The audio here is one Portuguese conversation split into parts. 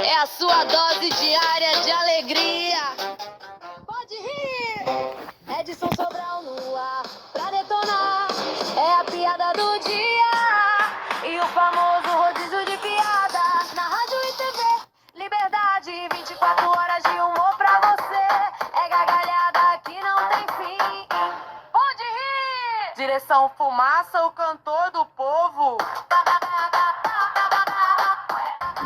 É a sua dose diária de alegria. Pode rir. Edson Sobral no ar pra detonar. É a piada do dia e o famoso rodízio de piada. Na rádio e TV, liberdade, 24 horas de humor pra você. É gargalhada que não tem fim. Pode rir. Direção Fumaça, o cantor do povo.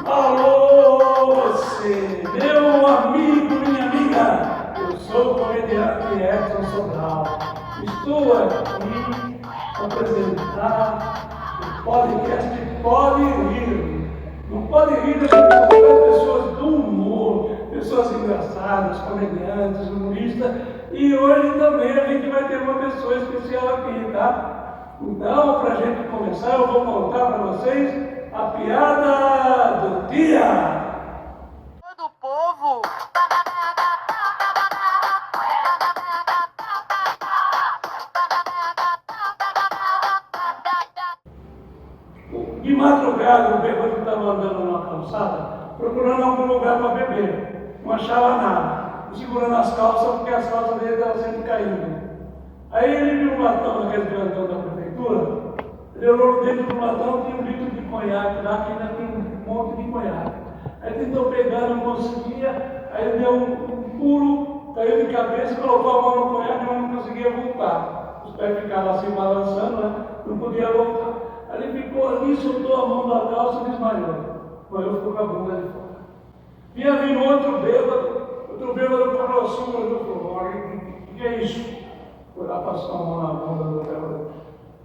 Alô, você, meu amigo, minha amiga, eu sou o comediante Edson Sobral. Estou aqui para apresentar o podcast Pode Rir. No Pode Rir a gente convidar pessoas do humor, pessoas engraçadas, comediantes, humoristas, e hoje também a gente vai ter uma pessoa especial aqui, tá? Então, para a gente começar, eu vou contar para vocês a piada do dia. Do povo. De madrugada, o bêbado estava andando numa calçada, procurando algum lugar para beber. Não achava nada. E segurando as calças, porque as calças dele estavam sempre caindo. Aí ele viu um latão, naquele plantão da prefeitura. Ele olhou dentro do latão, tinha um litro de conhaque lá, que ainda tem um monte de conhaque. Aí tentou pegar, não conseguia, aí ele deu um pulo, caiu de cabeça, colocou a mão no conhaque, mas não conseguia voltar. Os pés ficavam assim balançando, né? Não podia voltar. Aí ele ficou ali, soltou a mão da calça e desmaiou. Desmaiou, ficou com a bunda de fora. Vinha vindo outro bêbado parou assim, olhou e falou: o que é isso? Foi lá, passou a mão na bunda do bêbado.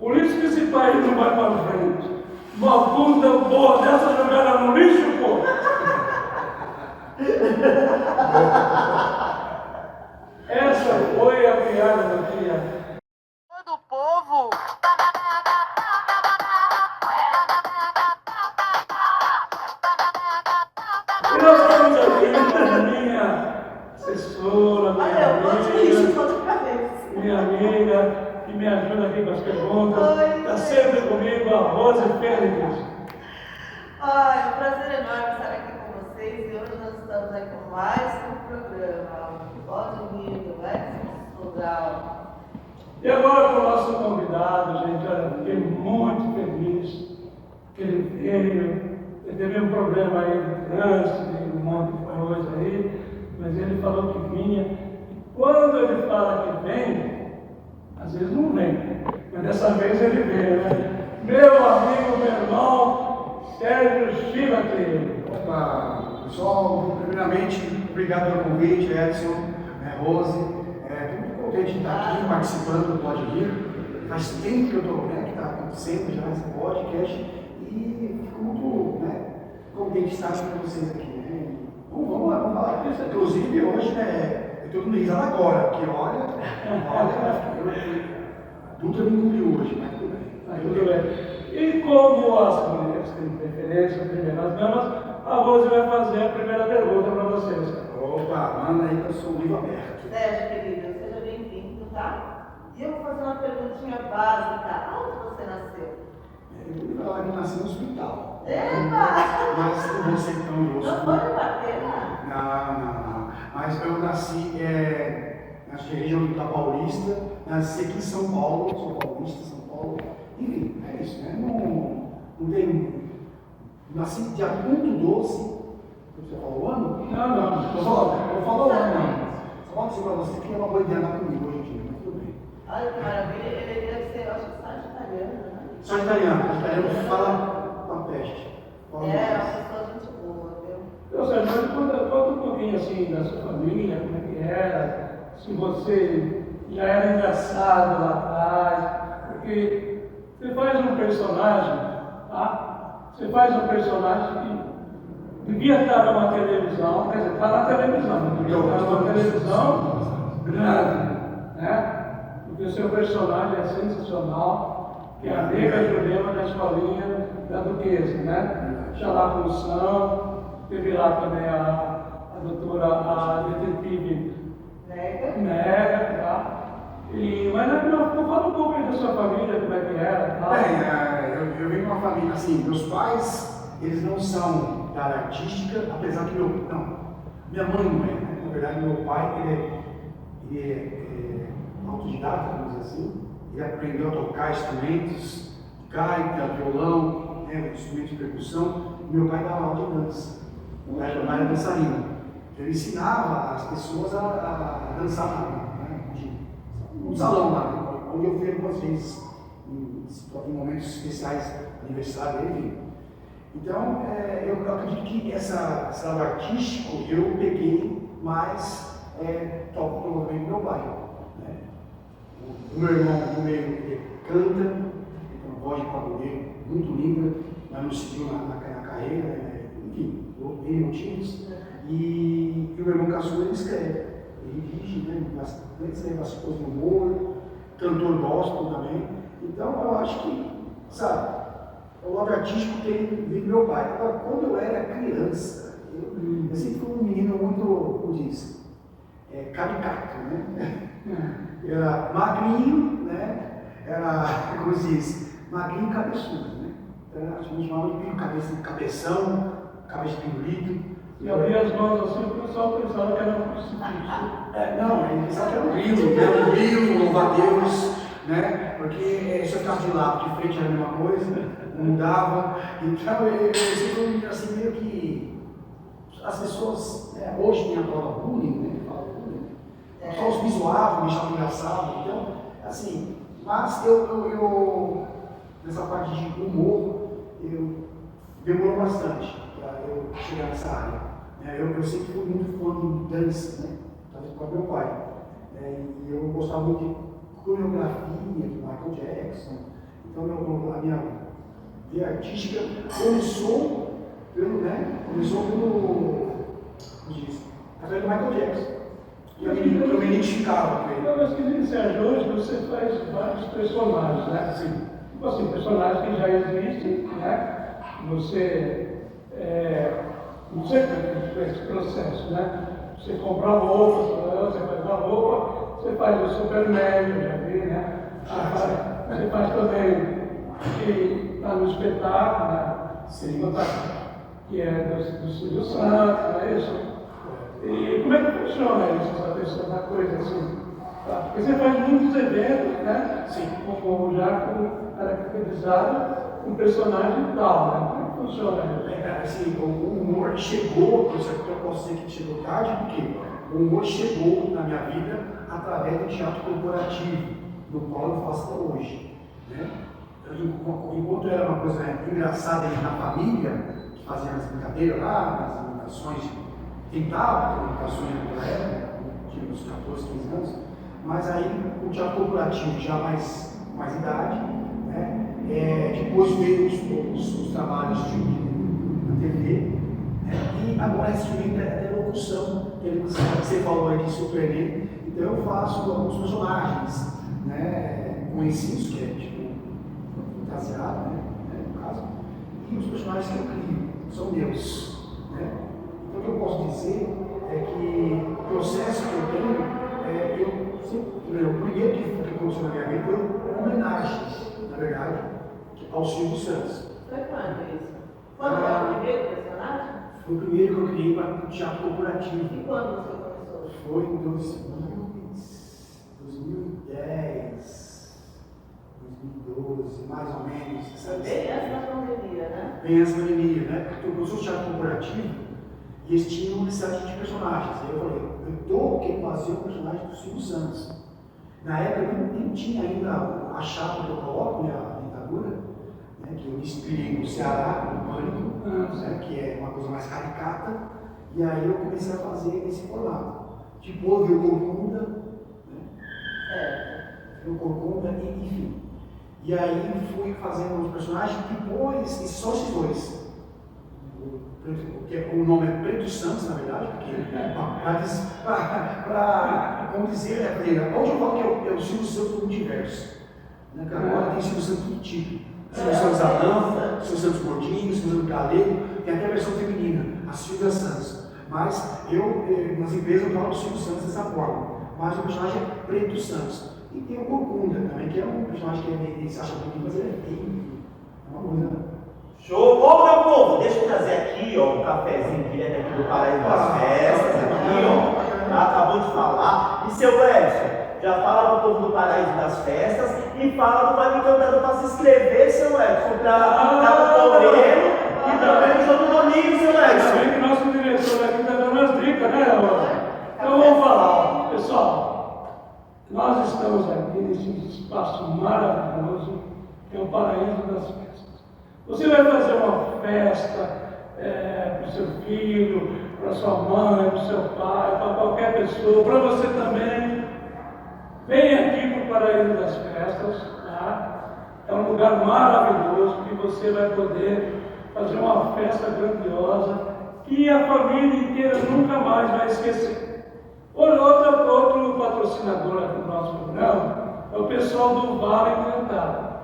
Por isso que esse país não vai para frente. Uma bunda boa dessa jogada no lixo, pô! Essa foi a piada do dia. Do povo. E nós estamos aqui, minha assessora, minha amiga, que me ajuda aqui com as perguntas. Está sempre comigo, a Rose Félix. Ai, um prazer enorme estar aqui com vocês e hoje nós estamos aí com mais um programa. Pode vir do Edson Sobral. E agora com o nosso convidado, gente, olha, fiquei muito feliz que ele veio. Ele teve um problema aí de trânsito, de um monte de coisa aí, mas ele falou que vinha. E quando ele fala que vem, às vezes não vem, mas dessa vez ele veio, né? Meu amigo, meu irmão, Sérgio Chilatri. Opa, pessoal, primeiramente, obrigado pelo convite, Edson, Rose. Estou muito contente de estar aqui participando do Pode Rir. Faz tempo que eu estou, que está acontecendo já esse podcast e fico muito contente de estar com vocês aqui. Né? Vamos lá, vamos falar disso. Inclusive, hoje, eu estou dando risada agora, porque olha, tudo me engoliu hoje, mas tudo bem. Tudo bem. E como as mulheres têm preferência, primeiras damas, a Rose vai fazer a primeira pergunta para vocês. Opa, manda aí que eu sou um livro aberto. Sérgio, querido, seja bem-vindo, tá? E eu vou fazer uma perguntinha básica. Onde você nasceu? Eu vou falar que eu nasci no hospital. Epa! Mas não vou ser tão grosso. Não foi de Batena? Não. Mas eu nasci na região da Paulista, nasci aqui em São Paulo, sou paulista, São Paulo. Enfim, é isso, né? Não tem. Nasci dia 1/12. Você falou o ano? Não. Eu vou falar o ano. Só vou dizer para você que é uma boiada comigo hoje em dia, mas tudo bem. Olha que maravilha, ele deve ser, eu acho que sagitariano, né? Sagitariano fala com a peste. É uma pessoa gente boa, viu? Então, Sérgio, conta um pouquinho assim da sua família, como é que era, se você já era engraçado lá atrás, porque você faz um personagem, tá? Você faz um personagem que devia estar numa televisão, quer dizer, está na televisão, não devia estar numa televisão grande, né? Porque o seu personagem é sensacional, que é a nega Jurema da escolinha da Duquesa, né? Xalá Função, teve lá também a doutora, a detetive Nega, tá? Mas não fala um pouco aí da sua família, como é que era, tá? Bem, eu venho de uma família, assim, meus pais, eles não são da área artística, apesar que minha mãe não é, né? Na verdade, meu pai, ele é autodidata, vamos dizer assim, ele aprendeu a tocar instrumentos, gaita, violão, né, instrumentos de percussão, e meu pai dava aula de dança, meu pai era dançarino. Ele ensinava as pessoas a dançar no salão lá, onde eu fui algumas vezes, em momentos especiais, aniversário dele. Então, eu acredito que esse lado artístico eu peguei mais toco provavelmente meu pai. Né? O meu irmão no meio ele canta, ele tem uma voz de pagodeiro muito linda, mas não seguiu na carreira, né? Enfim, N motivos. E o meu irmão caçula ele escreve, ele dirige, né? Ele escreve as coisas no humor, cantor gospel também. Então, eu acho que, sabe, o lado artístico tem vindo do meu pai. Agora, quando eu era criança, eu sempre fui um menino muito, como diz, caricato, né? Era magrinho, né? Era, como se diz, magrinho e cabeçudo, né? Então, a gente chamava de pico, cabeção, cabeça de pirulito. E abria as mãos assim, o pessoal pensava que era um crucifixo. Não, ele pensava que era um grilo, né? Um grilo, louvar a Deus, né? Porque se eu ficava de lado, de frente era a mesma coisa, não mudava. Então, eu sempre fui um menino assim, meio que as pessoas, hoje tem a palavra bullying, né? Só os visuais me chamam engraçado, então, assim, mas eu nessa parte de humor, demorou bastante para eu chegar nessa área. Eu sempre fui muito fã de dança, né? Talvez por causa do meu pai. E eu gostava muito de coreografia, de Michael Jackson. Então, a minha vida artística começou através do Michael Jackson. Eu me identificava com ele. Então, mas que nem Sérgio, hoje você faz vários personagens, né? Assim, Tipo assim, personagens que já existem, né? Você, não sei como é esse processo, né? Você compra roupa, você faz uma roupa, você faz o Superman, eu já vi, né? Você faz também que está no espetáculo, né? Que é do Silvio Santos, não é isso? E como é que funciona isso, essa questão da coisa assim? Tá? Porque você faz muitos eventos, né? Sim. Caracterizado com personagem tal, né? Como é que funciona isso? Assim, o humor chegou, eu posso dizer que chegou tarde, porque o humor chegou na minha vida através do teatro corporativo, do qual eu faço até hoje. Né? Enquanto era uma coisa engraçada na família, que fazia as brincadeiras lá, as imitações, tentava imitações naquela época, tinha uns 14, 15 anos, mas aí o teatro corporativo já mais idade, né? Depois veio os trabalhos na TV, né? E agora esse momento é locução, que você falou aí de Superman, então eu faço alguns personagens, né? Conhecidos, que é tipo fantasiado, né? No caso, e os personagens que eu crio são meus, né? Então o que eu posso dizer é que o processo que eu tenho, o primeiro que aconteceu na minha vida foi homenagens, na verdade, ao Silvio Santos. Foi quando isso? Quando foi o primeiro personagem? Foi o primeiro que eu criei para o teatro corporativo. E quando você começou? Foi em 2010, 2012, mais ou menos. Bem antes da pandemia, né? Bem antes da pandemia, né? Porque eu comecei o teatro corporativo e eles tinham uma necessidade de personagens. Aí eu falei, eu que fazer o personagem do Silvio Santos. Na época eu nem tinha ainda a chapa que eu coloco, né, a dentadura, né, que eu inspirei no Ceará, no Pânico, né, que é uma coisa mais caricata, e aí eu comecei a fazer esse formato. Tipo, houve o Corcunda, né? O Corcunda, enfim. E aí fui fazendo os personagens, depois, só esses dois. O nome é Preto Santos, na verdade, porque vamos dizer, hoje eu falo que é o Silvio Santos do universo. Né? Agora tem Silvio Santos do tipo. Silvio Santos Adão, Silvio Santos Gordinho, Silvio Santos Galego, tem até a versão feminina, a Silvia Santos. Mas nas empresas eu falo do Silvio Santos dessa forma. Mas o personagem é Preto Santos. E tem o Corcunda também, que é um personagem que ele se acha bonito, mas ele é feio. É uma coisa Show! Ô meu povo, deixa eu trazer aqui, ó, um cafezinho direto aqui do Paraíso das Festas, aqui, ó. Acabou de falar. E seu Edson, já fala pro povo do Paraíso das Festas e fala do Vale Encantado para se inscrever, seu Edson, para estar concorrendo e também no show do domingo, seu Edson. Também que nosso diretor aqui está dando as dicas, né, Rosa? Então vamos falar, pessoal. Nós estamos aqui nesse espaço maravilhoso, que é o Paraíso das Festas. Você vai fazer uma festa para o seu filho, para sua mãe, para o seu pai, para qualquer pessoa, para você também. Vem aqui para o Paraíso das Festas, tá? É um lugar maravilhoso que você vai poder fazer uma festa grandiosa que a família inteira nunca mais vai esquecer. Outro patrocinador aqui do nosso programa é o pessoal do Vale Encantado.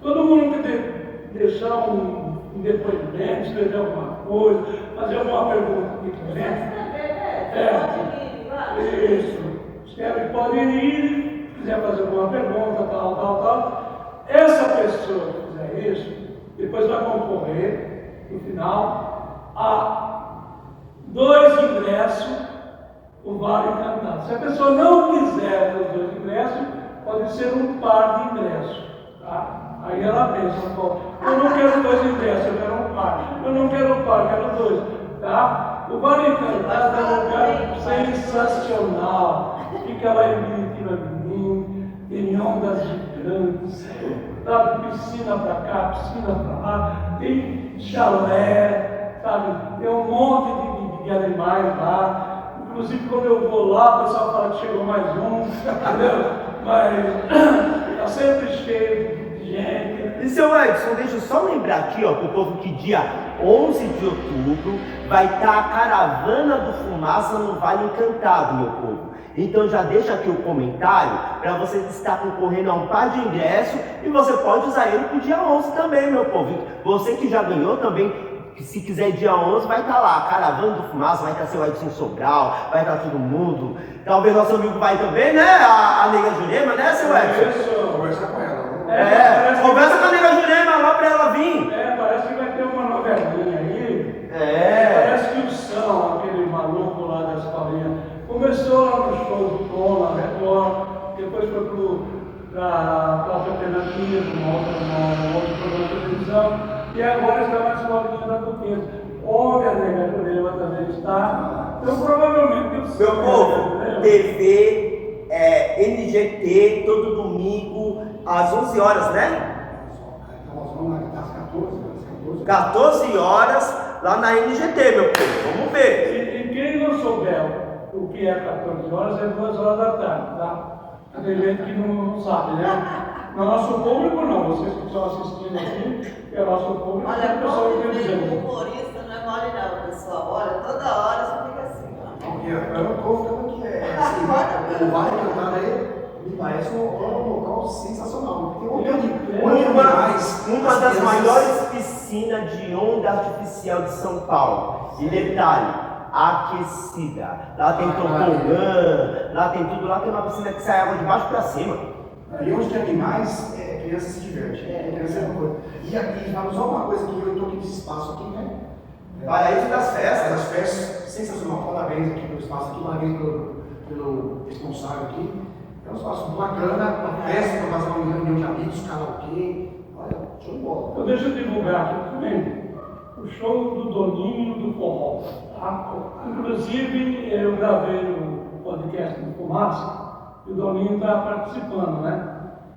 Todo mundo que deixar um depoimento, escrever alguma coisa, fazer alguma pergunta que quiser. Isso. Escreve, pode ir, quiser fazer alguma pergunta, tal. Essa pessoa que fizer isso, depois vai concorrer, no final, a 2 ingressos, o Vale Encantado. Se a pessoa não quiser os 2 ingressos, pode ser um par de ingressos. Tá? Aí ela pensa, eu não quero 2 ingressos, eu quero um par. Eu não quero um par, quero 2. Tá? O Vale Encantado é um lugar sensacional. Fica lá em Biritiba-Mirim, tem ondas gigantes, tá? Piscina para cá, piscina para lá, tem chalé, sabe? Tem um monte de animais lá. Inclusive, quando eu vou lá, o pessoal fala que chegou mais um, entendeu? Mas está sempre cheio de gente. E seu Edson, deixa eu só lembrar aqui, ó, pro povo que dia 11 de outubro vai estar a Caravana do Fumaça no Vale Encantado, meu povo. Então já deixa aqui o comentário para você estar concorrendo a um par de ingressos e você pode usar ele pro dia 11 também, meu povo. Você que já ganhou também, se quiser dia 11, vai estar lá, a Caravana do Fumaça, vai estar seu Edson Sobral, vai estar todo mundo. Talvez nosso amigo vai também, né? A Nega Jurema, né, seu Edson? Conversar com ela. Conversa com a Nega Jurema lá para ela vir. Parece que vai ter uma novelinha aí. Parece que o São, aquele maluco lá da escolinha, começou lá no show do Tom, na Record, depois foi para a alternativa, um outro programa de televisão, e agora está na escolinha da Tuquinha, onde a Nega Jurema também está. Então, provavelmente, meu povo, TV, NGT, todo domingo, às 11 horas, né? Nós vamos lá às 14 horas, lá na NGT, meu povo. Vamos ver. E quem não souber o que é 14 horas, é 2 horas da tarde, tá? Tem gente que não sabe, né? No nosso público não, vocês que estão assistindo aqui, que é nosso público, Olha, o pessoal como inteligente. humorista não é mole não, pessoal. Olha, toda hora você fica assim, ó. Eu não estou ficando aqui. O Vale Encantado aí me parece um local sensacional. Tem uma das maiores piscinas de onda artificial de São Paulo. E detalhe, aquecida. Lá tem tobogã, lá tem tudo. Lá tem uma piscina que sai água de baixo para cima. E onde tem animais, criança se diverte. Criança é uma coisa. E aqui, vamos só uma coisa que eu estou aqui nesse espaço aqui, né? Paraíso das Festas. Das festas, sensacional. Parabéns aqui pelo espaço aqui, parabéns pelo responsável aqui. É um espaço bacana, uma festa para fazer uma reunião de amigos, karaokê. Olha, show de bola. Então deixa eu divulgar aqui também o show do Doninho do Forró. Tá? Inclusive, eu gravei o podcast do Fumaça e o Doninho está participando, né?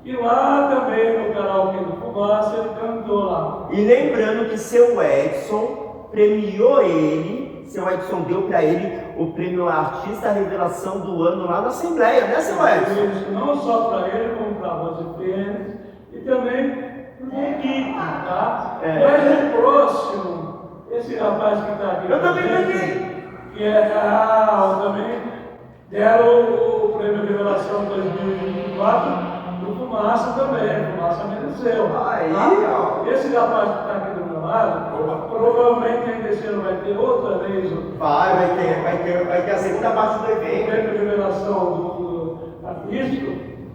E lá também no karaokê do Fumaça ele cantou lá. E lembrando que seu Edson premiou ele, seu Edson deu para ele o prêmio Artista Revelação do Ano lá na Assembleia, né, seu Edson? Isso, não só para ele, como para a Rose Pênis e também para o equipe, tá? Mas no próximo, esse rapaz que está aqui, eu também peguei, que também deram o prêmio Revelação 2024 do Fumaça também, o Fumaça mereceu. Aí, tá? Esse rapaz que está aqui do meu lado, provavelmente ainda esse ano vai ter outra vez vai ter a segunda parte do o evento. prêmio Revelação do artístico.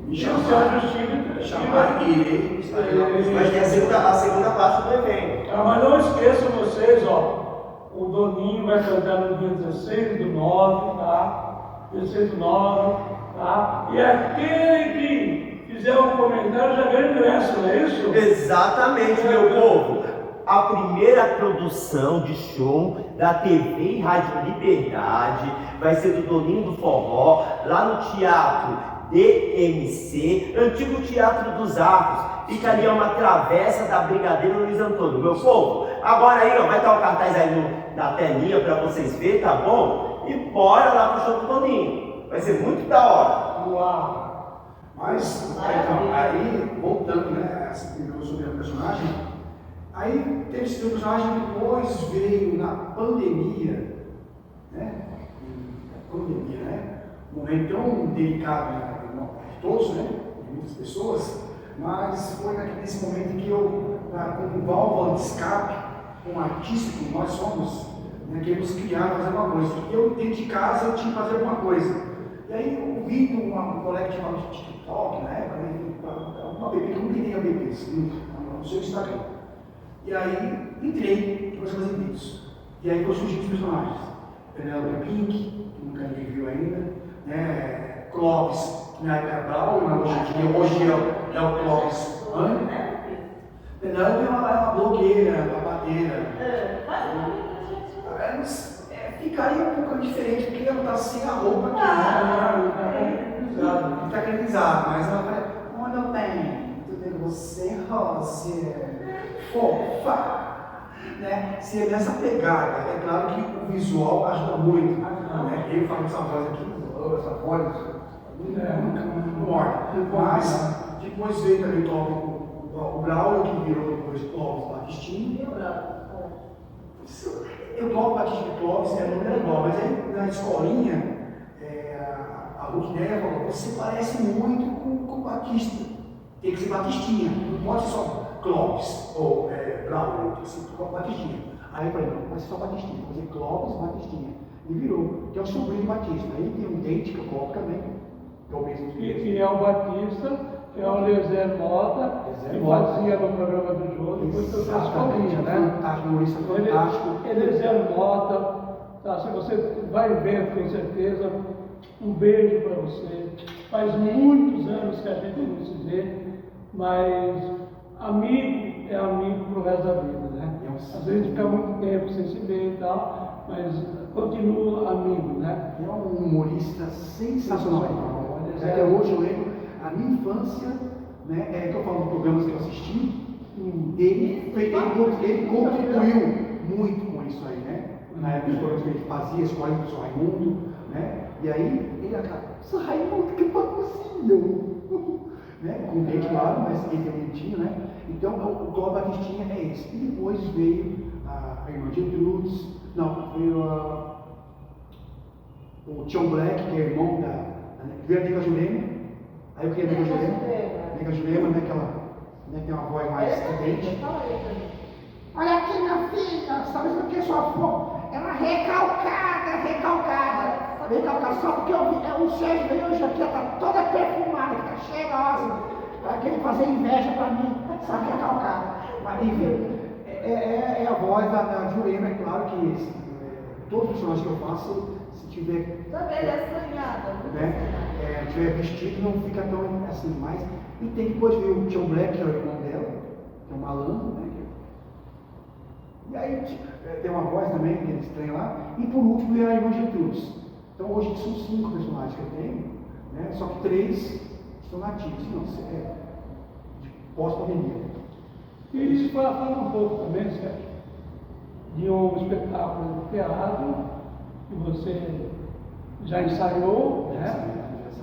Me chamar e Vai ter a segunda parte do evento. Tá? Mas não esqueçam vocês, ó, o Doninho vai cantar no dia 16/9, tá? 16/9, tá? E aquele que fizer um comentário já ganha ingresso, não é isso? Exatamente, meu povo. A primeira produção de show da TV e Rádio Liberdade vai ser do Doninho do Forró, lá no Teatro DMC, antigo Teatro dos Arcos. Fica ali uma travessa da Brigadeiro Luiz Antônio, meu povo. Agora aí, ó, vai estar o cartaz aí na telinha pra vocês verem, tá bom? E bora lá pro show do Doninho. Vai ser muito da hora. Uau! Mas, então, aí, voltando, né, sobre a personagem, aí teve esse personagem que depois veio na pandemia, né? Um momento tão delicado, né, de todos, né? De muitas pessoas, mas foi nesse momento que eu, como válvula de escape, como artista como nós somos, né, queremos criar, fazer uma coisa. E eu, dentro de casa, eu tinha que fazer alguma coisa. E aí eu vi um colega que chamava de TikTok, na época, né, uma bebê que não queria bebês, no seu Instagram. E aí entrei e comecei a fazer vídeos. E aí surgiram os personagens. Penélope Pink, que nunca ninguém viu ainda, né? Clóvis, que na época era Brau, hoje é o Clóvis. Penélope é uma blogueira, uma babadeira. Ficaria um pouco diferente, porque ela está sem a roupa aqui, né? Está caracterizado, mas ela vai. Olha bem, tudo bem com você, Rose? Fofa! Né? Se é nessa pegada, é claro que o visual ajuda muito. Né? Eu falo essa voz aqui, essa voz, não morre. Mas depois veio também o Braulio, que virou depois Clóvis Batistinho. Eu Clóvis Batistinho, Clóvis era o nome igual, mas aí na escolinha, a Luquinéia falou: você parece muito com o Batista, tem que ser Batistinha, não pode ser só Clóvis ou Braulio, tem que ser Batistinha. Aí eu falei: não, vai ser só Batistinha, vou fazer Clóvis Batistinha. E virou, que é o sobrinho do Batista. Aí tem um dente que eu coloco também, que é o mesmo. Que é o Batista, que é o Lezer Mota, que fazia no programa do jogo, depois foi para a escolinha, né? Fantástico, humorista fantástico. Lezer Mota, tá? Se você vai ver, com certeza, um beijo para você. Faz muitos anos que a gente não se vê, mas amigo é amigo pro resto da vida, né? Às vezes fica muito tempo sem se ver e tal, mas continua amigo, né? É um humorista sensacional. Até hoje eu lembro, a minha infância, né, que eu falo de programas que eu assisti, ele contribuiu muito com isso aí, né? Na época dos programas que ele fazia, Escola do Professor Raimundo, né? E aí ele acaba, Professor Raimundo, que baguncinho! Né? Com o dente claro, mas ele tem um dentinho, né? Então o Clóvis Batistinha é esse. E depois veio a irmã de Trudes, veio o Tião Black, que é irmão veio a Nega Jurema. Aí eu queria Nega Jurema. Nega Jurema, né? Que tem uma voz mais estridente. Olha aqui, minha filha, sabe o que é sua avó? Ela recalcada. Só porque o Sérgio veio hoje aqui, ela tá toda perfumada, que tá cheirosa. Ela quer fazer inveja pra mim, só que é calcada. Mas enfim, é a voz da Jurema, é claro que todos os personagens que eu faço, se tiver. Também ele é sonhada. Né? Tiver vestido, não fica tão assim mais. E tem depois ver o Tião Black, que é o irmão dela, que é um malandro, né? E aí tem uma voz também que eles têm lá. E por último é a irmã Gertrudes. Então hoje são 5 personagens que eu tenho, né? Só que 3 estão nativos, não, de pós-pandemia. E isso fala um pouco também, Sérgio, de um espetáculo de teatro que você já ensaiou, né?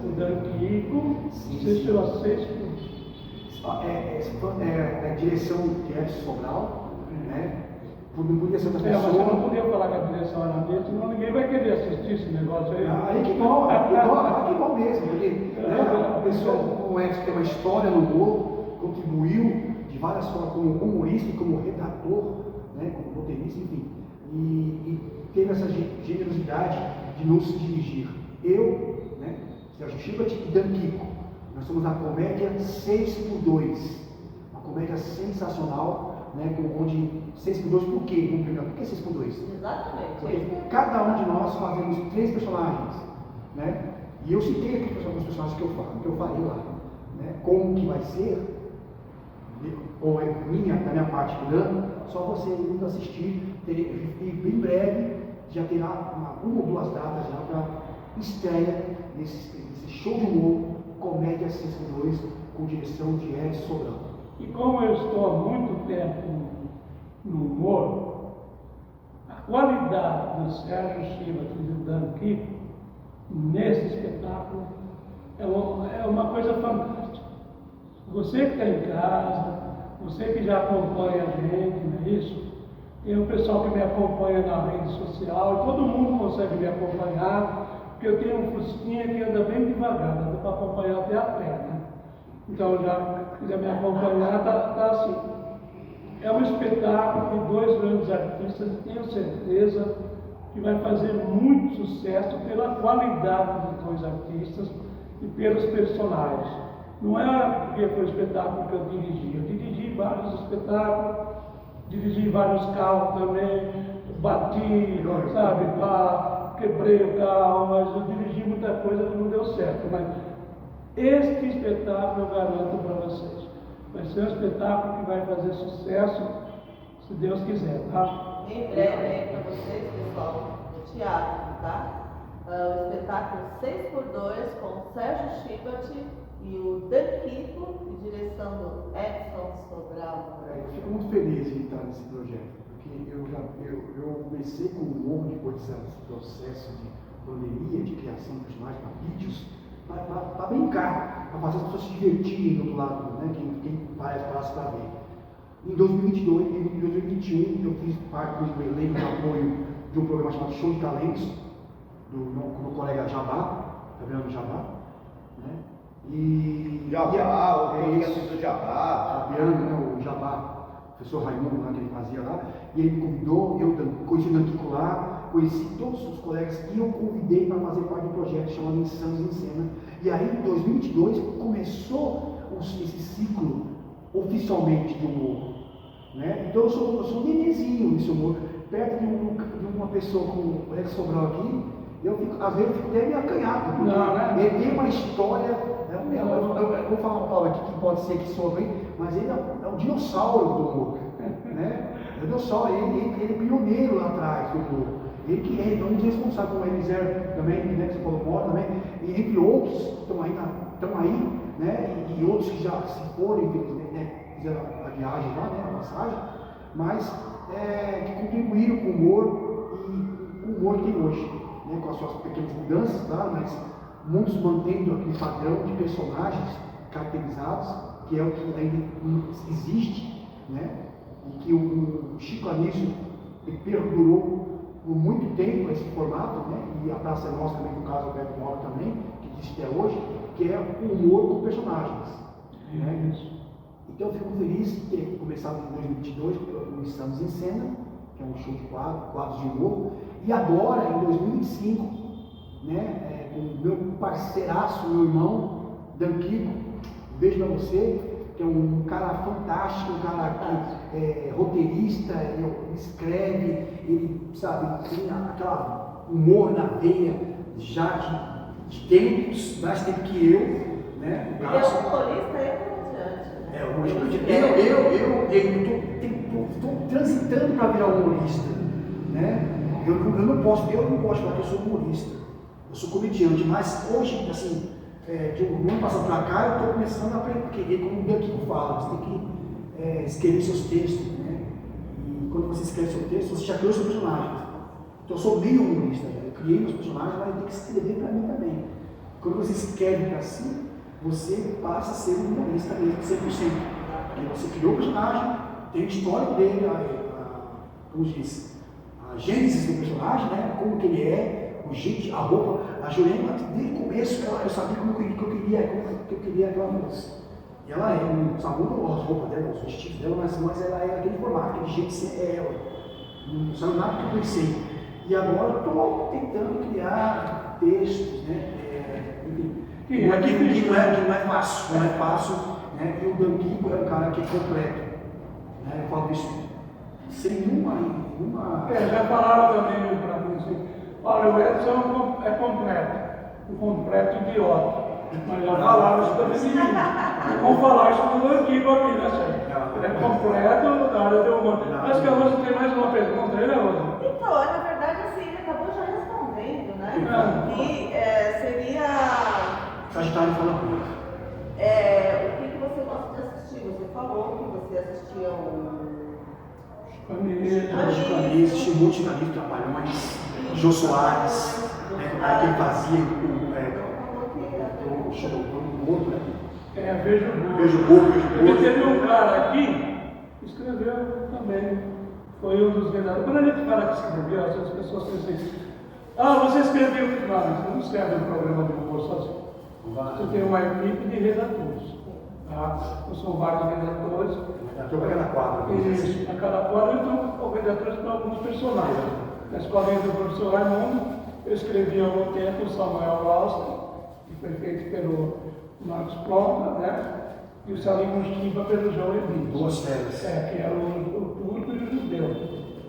O Danquico, você chegou a 6 a direção de Edson Sobral, né? Não podia ser outra mas pessoa. você não podia falar que a direção era mesmo, senão ninguém vai querer assistir esse negócio aí. Aí que bom mesmo, porque a pessoa como Edson tem uma história no Globo, contribuiu de várias formas como humorista e como redator, né? Como roteirista, enfim. E teve essa generosidade de não se dirigir. Eu, né? Sérgio Schubert e Danquico. Nós somos a comédia 6x2. Uma comédia sensacional, né, onde 6x2 por quê? Vamos pegar, por que 6x2? Exatamente. Porque cada um de nós fazemos 3 personagens, né? E eu citei aqui os personagens que eu farei lá, né? Como que vai ser, ou é da minha parte plano, só você indo assistir, e bem breve já terá uma ou duas datas já para estreia nesse show de humor, Comédia 6x2, com direção de Edson Sobral. E como eu estou há muito tempo no humor, a qualidade do Sérgio Chivas e do Dan Kiko nesse espetáculo é uma coisa fantástica. Você que está em casa, você que já acompanha a gente, não é isso? Tem o pessoal que me acompanha na rede social, e todo mundo consegue me acompanhar, porque eu tenho um fusquinha que anda bem devagar, dá para acompanhar até a pé, né? Então, já quiser me acompanhar, tá assim. É um espetáculo de 2 grandes artistas e tenho certeza que vai fazer muito sucesso pela qualidade dos 2 artistas e pelos personagens. Não é porque foi o espetáculo que eu dirigi vários espetáculos, dirigi vários carros também, bati, sabe, quebrei o carro, mas eu dirigi muita coisa que não deu certo. Mas este espetáculo eu garanto para vocês, vai ser um espetáculo que vai fazer sucesso, se Deus quiser, tá? Em breve aí para vocês, pessoal, no teatro, tá? O espetáculo 6x2 com Sérgio Schibert e o Dan Kiko, e direção do Edson Sobral. Eu fico muito feliz em estar nesse projeto, porque eu comecei com o humor depois desse processo de pandemia, de criação de personagens para vídeos, para brincar, para fazer as pessoas se divertirem do outro lado, né? Quem parece para ver. Em 2022 e em 2021 eu fiz parte do elenco de apoio de um programa chamado Show de Talentos, do meu colega Jabá, Fabiano Jabá, né? O do Jabá. Fabiano, né, o Jabá, o professor Raimundo lá que ele fazia lá, e ele me convidou, eu conheci o Danquico lá, conheci todos os colegas e eu convidei para fazer parte do projeto chamado Insanos em Cena. E aí, em 2022, começou esse ciclo oficialmente de humor, né? Então eu sou um nenenzinho nesse humor, perto de uma pessoa como o Alex Sobral aqui, às vezes eu fico até meio acanhado, porque ele tem uma história, eu vou falar uma palavra aqui que pode ser que sobre, mas ele é um dinossauro do humor, né? É um dinossauro, ele é pioneiro lá atrás do humor. Ele que é um dos responsáveis, como o Elisir também, né, que você falou fora também, e entre outros que estão aí, né, e outros que já se foram, né, fizeram a viagem lá, né, a passagem, mas que contribuíram com o humor e o humor que tem hoje, né, com as suas pequenas mudanças, tá, mas muitos mantendo aquele padrão de personagens caracterizados, que é o que ainda existe, né, e que o Chico Anísio perdurou por muito tempo esse formato, né? E a Praça é Nossa também, no caso do Alberto Mauro também, que existe até hoje, que é o humor com personagens. Né? Então eu fico feliz de ter começado em 2022 com o Estamos em Cena, que é um show de quadros de humor, e agora, em 2025, né, com o meu parceiraço, meu irmão, Dan Kiko, um beijo pra você, que é um cara fantástico, um cara que é roteirista, ele escreve, ele, sabe, tem aquela humor na veia já de tempos, mais tempo que eu, né? Ele é humorista e comediante, né? É, eu estou transitando para virar humorista, né? Eu não posso falar que eu sou humorista, eu sou comediante, mas hoje, assim, de um ano passado para cá, eu estou começando a aprender, como o Danquico fala, você tem que escrever seus textos, né? E quando você escreve seu texto, você já criou seus personagens. Então eu sou meio humorista, eu criei meus personagens, mas eu tenho que escrever para mim também. Quando você escreve para si, você passa a ser um humorista mesmo, 100%. Porque você criou o personagem, tem a história dele, como diz, a gênese do personagem, né? Como que ele é, o jeito, a roupa, a Jurema, desde o começo, eu sabia como que eu queria aquela moça. E ela não sabia as roupas dela, os vestidos dela, mas ela é aquele formato, aquele jeito de ser ela. Não sabe nada que eu pensei. E agora eu estou tentando criar textos, né? Que não é fácil, né? E o Dan Kiko é um cara que é completo. né? Eu falo isso sem nenhuma... Já falaram também para mim assim, olha, o Edson é completo, um completo idiota. Mas já falaram isso também de mim. Vamos falar isso no antigo aqui, né, senhor? Ele é completo na área de humor. Acho que a Rosa tem mais uma pergunta aí, né, Rosa? Então, na verdade, assim, ele acabou já respondendo, né? Que seria Sagitário fala muito. o que você gosta de assistir. Você falou que você assistia Canis, assisti muitos Canis, Trapalhões, Jô Soares, né? Que ele fazia o show do outro, né? Vejo Beijo Gordo. Porque teve um cara aqui que escreveu também. Foi um dos redatores. Quando a gente fala que escreveu, as pessoas pensam assim, você escreveu. Não, você não escreve um programa de humor sozinho. Você tem uma equipe de redatores. Tá? São vários redatores. Estou para cada quadro. Isso, a cada quadro então, redatores para alguns personagens. Na escolinha do professor Raimundo, eu escrevi há algum tempo o Samuel Ralston, que foi feito pelo Marcos Plonka, né? E o Salim Mustimba pelo João Levi. Duas férias. Que era o turco e o judeu.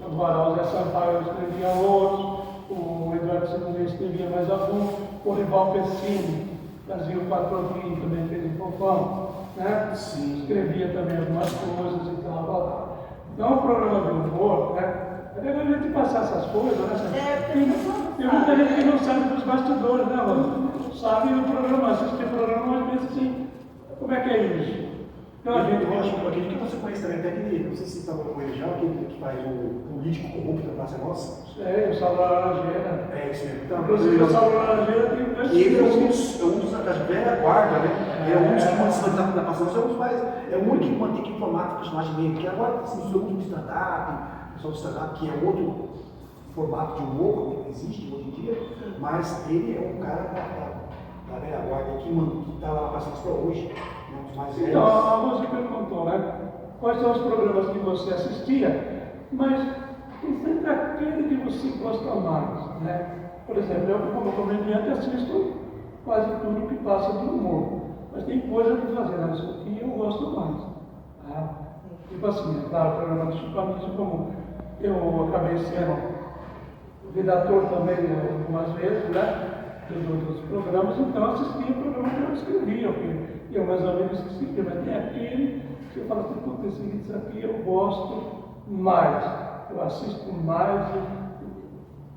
Agora, o Zé Sampaio escrevia outros, o Eduardo Silveira escrevia mais alguns, o Rival Pessini, Brasil Patrocínio também fez um fofão, né? Sim. Escrevia também algumas coisas e tal. Então, o programa de humor, né? É legal a gente passar essas coisas, né? Tem muita gente que não sabe dos bastidores, né, mano? Sabe o programa, assiste o programa, mas pensa assim, como é que é isso? Então, a gente Eu acho que aquele que você conhece também, até aquele, não sei se você estava com ele já, aquele que faz o político corrupto da Praça Nossa. o Saulo Laranjeira. É isso mesmo. Então, Inclusive, o Saulo Laranjeira tem dois ele é filhos. um dos da velha guarda, né? É um dos que mantém na Praça Nossa, é o único que mantém que formato o personagem dele, porque agora se mistura muito no stand-up, pessoal do stand-up, que é outro formato de humor que existe hoje em dia, mas ele é um cara da velha guarda que está lá na Praça Nossa hoje. Então, a música perguntou, né? Quais são os programas que você assistia, mas tem sempre aquele que você gosta mais, né? Por exemplo, eu como comediante assisto quase tudo que passa de humor, mas tem coisa que fazer, né? Isso aqui eu gosto mais. Tá? Tipo assim, é claro, o programa do Chico Anísio, como eu acabei sendo redator também algumas vezes, né? Dos outros programas, então assistia o programa que eu escrevia, que eu mais ou menos escrevia, mas tem aquele que eu falo assim, puta, isso aqui eu gosto mais, eu assisto mais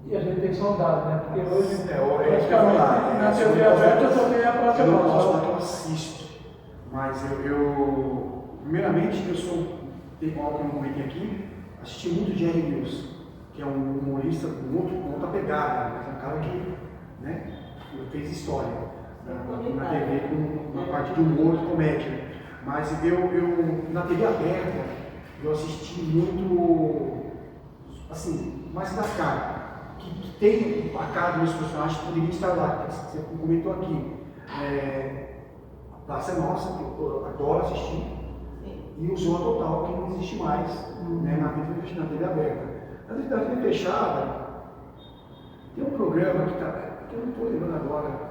e a gente tem saudade, né? Porque hoje, praticamente, na TV aberta só tem a Praça Eu não posso falar Nossa. que eu assisto, mas primeiramente, eu sou, tem algo que eu não comentei aqui, assisti muito Jerry Lewis, que é um humorista com outra pegada, mas é um cara que, né, fez história na TV com uma parte de humor e comédia. Mas na TV aberta, eu assisti muito, assim, mais da cara, que tem a cara dos personagens que poderiam estar lá, que você comentou aqui. Praça é Nossa, que eu adoro assistir, e o Zorra Total, que não existe mais né, na TV aberta. Na TV fechada, tem um programa que eu não estou lembrando agora.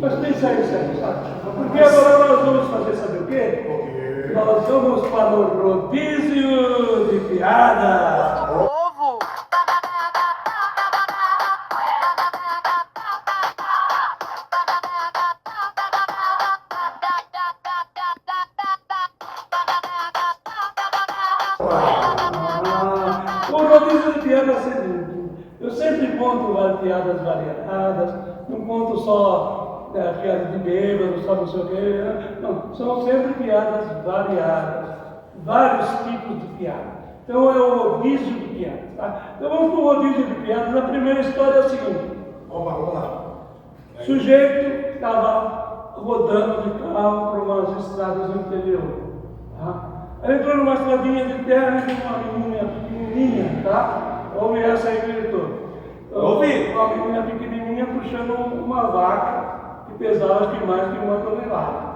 Mas pensa aí, sabe? Porque agora nós vamos fazer, sabe o quê? Nós vamos para o rodízio de piada. Povo! O rodízio de piada é o seguinte. Eu sempre conto piadas variadas, não conto só piada de bêbado, só não sei o quê. Não, são sempre piadas variadas, vários tipos de piada. Então é o rodízio de piadas. Tá? Então vamos para o rodízio de piadas. A primeira história é a seguinte. Vamos lá. O sujeito estava rodando de carro por umas estradas no interior. Tá? Ele entrou numa estradinha de terra e viu uma menina pequenininha, tá? Ouve essa aí, diretor. Ouvi uma menina pequenininha puxando uma vaca que pesava acho que mais que 1 tonelada.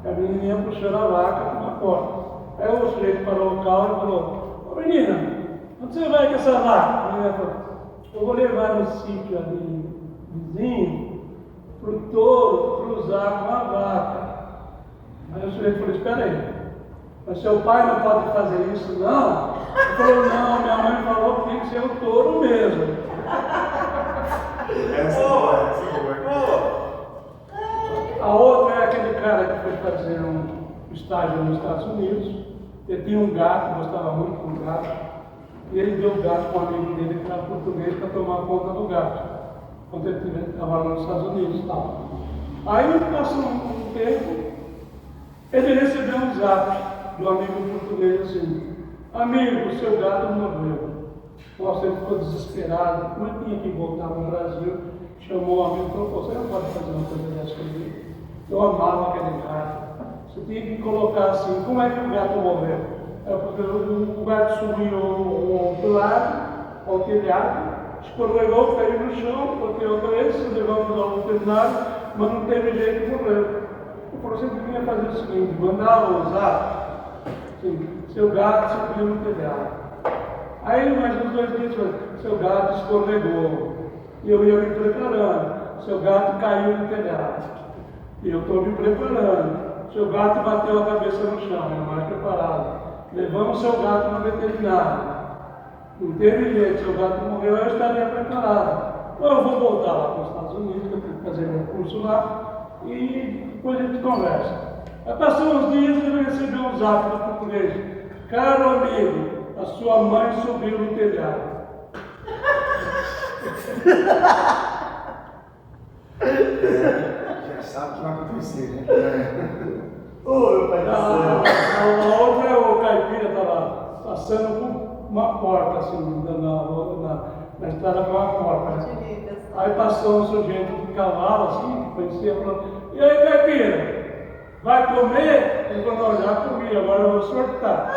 A menininha puxando a vaca com uma corda. Aí o sujeito parou o carro e falou: ô menina, onde você vai com essa vaca? A menina falou: eu vou levar no sítio ali vizinho para o touro cruzar com a vaca. Aí o sujeito falou, espera aí, mas seu pai não pode fazer isso, não? Ele falou, não, minha mãe falou que tem que ser o touro mesmo. A outra é aquele cara que foi fazer um estágio nos Estados Unidos. Ele tinha um gato, gostava muito do gato, e ele deu o gato para um amigo dele que era português para tomar conta do gato, quando ele estava lá nos Estados Unidos e tal. Aí passou um tempo, ele recebeu um zap do amigo português assim, amigo, seu gato morreu. Nossa, ele ficou desesperado, mas tinha que voltar para o Brasil, chamou o amigo e falou, você não pode fazer uma coisa dessa comigo. Eu amava aquele gato. Você tinha que colocar assim, como é que o gato morreu? É porque o gato subiu do lado, ao telhado, escorregou, caiu no chão, bateu a cabeça, levamos ao veterinário, mas não teve jeito, morreu. Eu falei, você devia fazer o seguinte, mandar usar, assim, seu gato subiu no telhado. Aí mais uns 2 dias, seu gato escorregou, e eu ia me preparando, seu gato caiu no telhado, e eu estou me preparando. Seu gato bateu a cabeça no chão, mais preparado. Levamos seu gato no veterinário. Não teve jeito, seu gato morreu, eu estaria preparado. Então eu vou voltar lá para os Estados Unidos, que eu tenho que fazer meu curso lá, e depois a gente conversa. Aí passou uns dias e ele recebeu um zap do português. Caro amigo, a sua mãe subiu no telhado. Já sabe o que vai acontecer, né? Ô, pai do céu. A outra é o caipira estava passando por uma porta, assim, na estrada com uma porta. Aí passou um sujeito de cavalo, assim, que conhecia, falou, e aí, caipira, vai comer? Ele falou, não, já comi, agora eu vou sortar.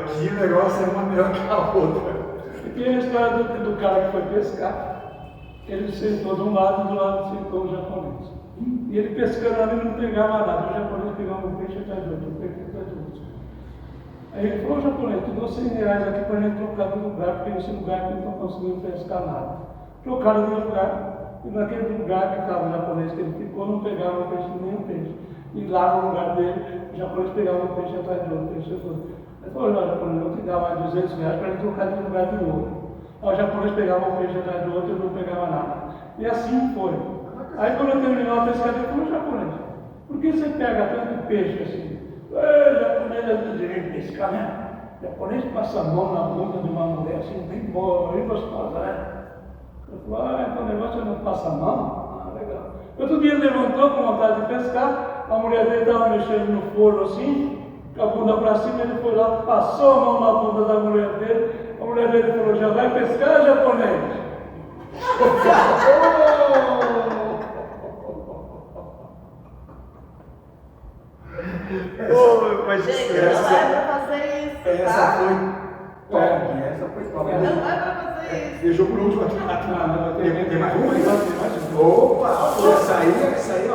Que negócio é uma melhor que a outra. E tem a história do cara que foi pescar. Ele sentou de um lado e do lado sentou o japonês. E ele pescando ali não pegava nada. O japonês pegava um peixe atrás do outro, um peixe atrás do outro. Aí ele falou, japonês, tu dou 100 reais aqui para a gente trocar de lugar, porque nesse lugar que não estão conseguindo pescar nada. Trocaram de lugar, e naquele lugar que estava o japonês que ele ficou, não pegava um peixe nem um peixe. E lá no lugar dele, o japonês pegava um peixe atrás do outro. Ele falou, não, japonês, eu vou te dar mais 200 reais para ele trocar de lugar de novo. Aí o japonês pegava um peixe atrás do outro e eu não pegava nada. E assim foi. Aí quando eu terminou a pescaria, eu falei, japonês, por que você pega tanto peixe assim? Japonês é do direito de pescar, né? Japonês passa a mão na bunda de uma mulher assim, bem boa, bem gostosa, né? Eu falei, então o negócio não passa a mão? Ah, legal. Outro dia ele levantou com vontade de pescar, a mulher dele estava mexendo no forno assim, com a bunda para cima, ele foi lá, passou a mão na bunda da mulher dele. A mulher dele falou, já vai pescar, japonês? Ô, pai do Gente, céu. não é pra fazer isso, Essa tá? foi top. Essa foi top. Não é pra fazer isso. Deixou por último aqui. Tem mais uma? Tem mais uma. Opa! Essa aí, ó,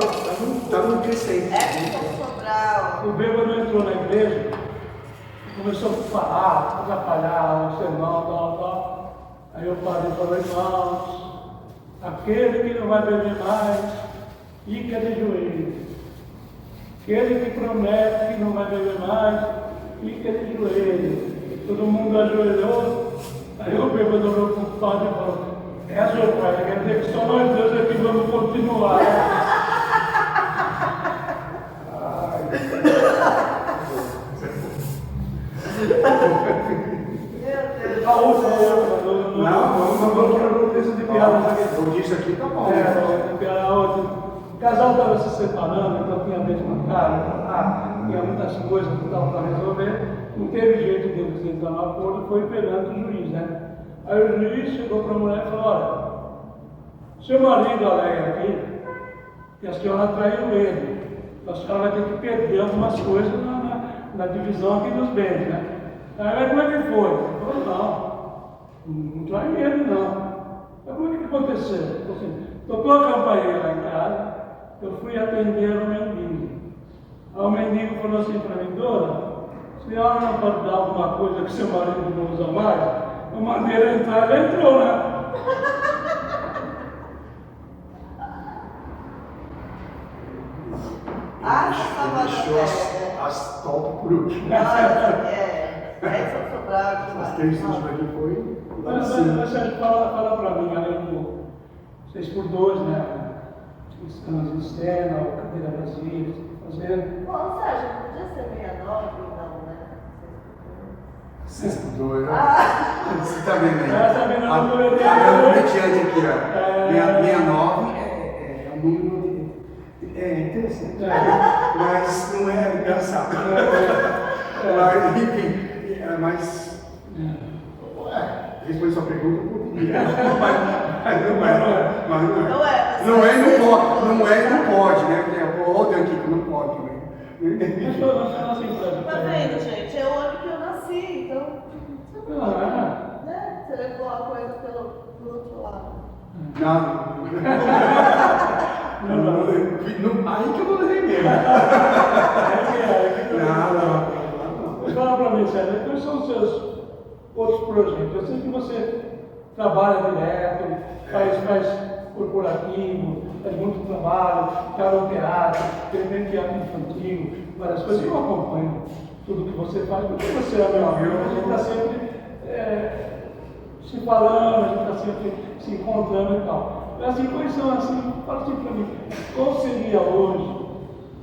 tá no crescente. Edson Sobral. O bêbado entrou na igreja e começou a falar, atrapalhar o sermão, tal. Aí eu parei e falei, irmãos, aquele que não vai beber mais, fica de joelhos. Aquele que promete que não vai beber mais, fica de joelhos. Todo mundo ajoelhou. Aí o bêbado olhou para o padre e falou, seu pai, quer dizer que só nós dois aqui vamos continuar. A outra, não vamos de piadas aqui. Eu disse aqui, tá bom. A outra. O casal estava se separando, então tinha a mesma casa, tinha muitas coisas que estavam para resolver. Não teve jeito deles entrar no acordo, foi perante o juiz, né? Aí o juiz chegou para a mulher e falou, olha, seu marido alega aqui que a senhora traiu ele. A senhora vai ter que perder algumas coisas na divisão aqui dos bens, né? Aí como é que foi? Ele falou, não traí ele não. Mas como é que aconteceu? Assim, tocou a campainha lá em casa, eu fui atender o mendigo. Aí o mendigo falou assim para mim, dona, a senhora não pode dar alguma coisa que seu marido não usa mais? Eu mandei ele entrar, ele entrou, né? deixou as top por último. Edson Sobral As três últimas aqui foi lá em cima. Mas Sérgio, fala para mim, além do 6x2, né? Escanas em cena, ou cadeira vazia, fazendo. Bom, Sérgio, podia ser 69, não, né? 6x2, né? Ah, Você tá vendo aí? Tá vendo a número dele? Tá vendo aqui, ó. 69 é um número interessante. Mas não é engraçado. Mas, enfim, mas. Responde sua pergunta, mas não é. Não é e não pode, né? Olha o Danquico, não pode, né? Mas foi nossa empresa. tá vendo, gente? É o ano que eu nasci, então. Né? Você levou a coisa pelo outro lado. Aí que eu vou levei mesmo. Mas fala para mim, Sérgio, quais são os seus outros projetos? Eu sei que você trabalha direto, faz corporativo, faz muito trabalho, está no teatro, tem teatro infantil, várias coisas. Eu acompanho tudo que você faz, porque você é meu amigo, a gente está sempre se falando, a gente está sempre se encontrando e tal. Assim, quais são, assim, fala assim para mim, qual seria hoje,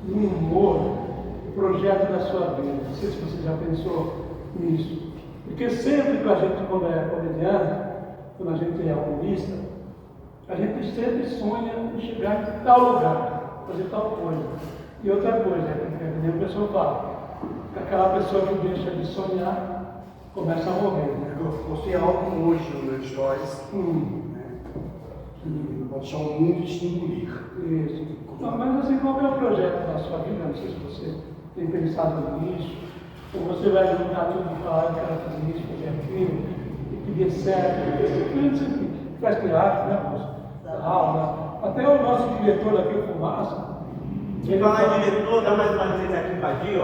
no humor, o projeto da sua vida? Não sei se você já pensou nisso. Porque sempre que a gente, quando é comediante, quando a gente é humorista, a gente sempre sonha em chegar em tal lugar, fazer tal coisa. E outra coisa, que a pessoa fala, que aquela pessoa que deixa de sonhar começa a morrer. Eu postei algo hoje no meu Stories, que pode deixar o mundo de se engolir. Isso. Não, mas assim, qual é o projeto da sua vida? Não sei se você tem pensado nisso, ou você vai juntar tudo e falar, eu quero fazer isso, fazer aquilo, e que dê certo. Você faz teatro, né? Aula. Até o nosso diretor daqui, o Fumaça. Ele fala diretor, dá mais uma receita aqui embaixo, ó.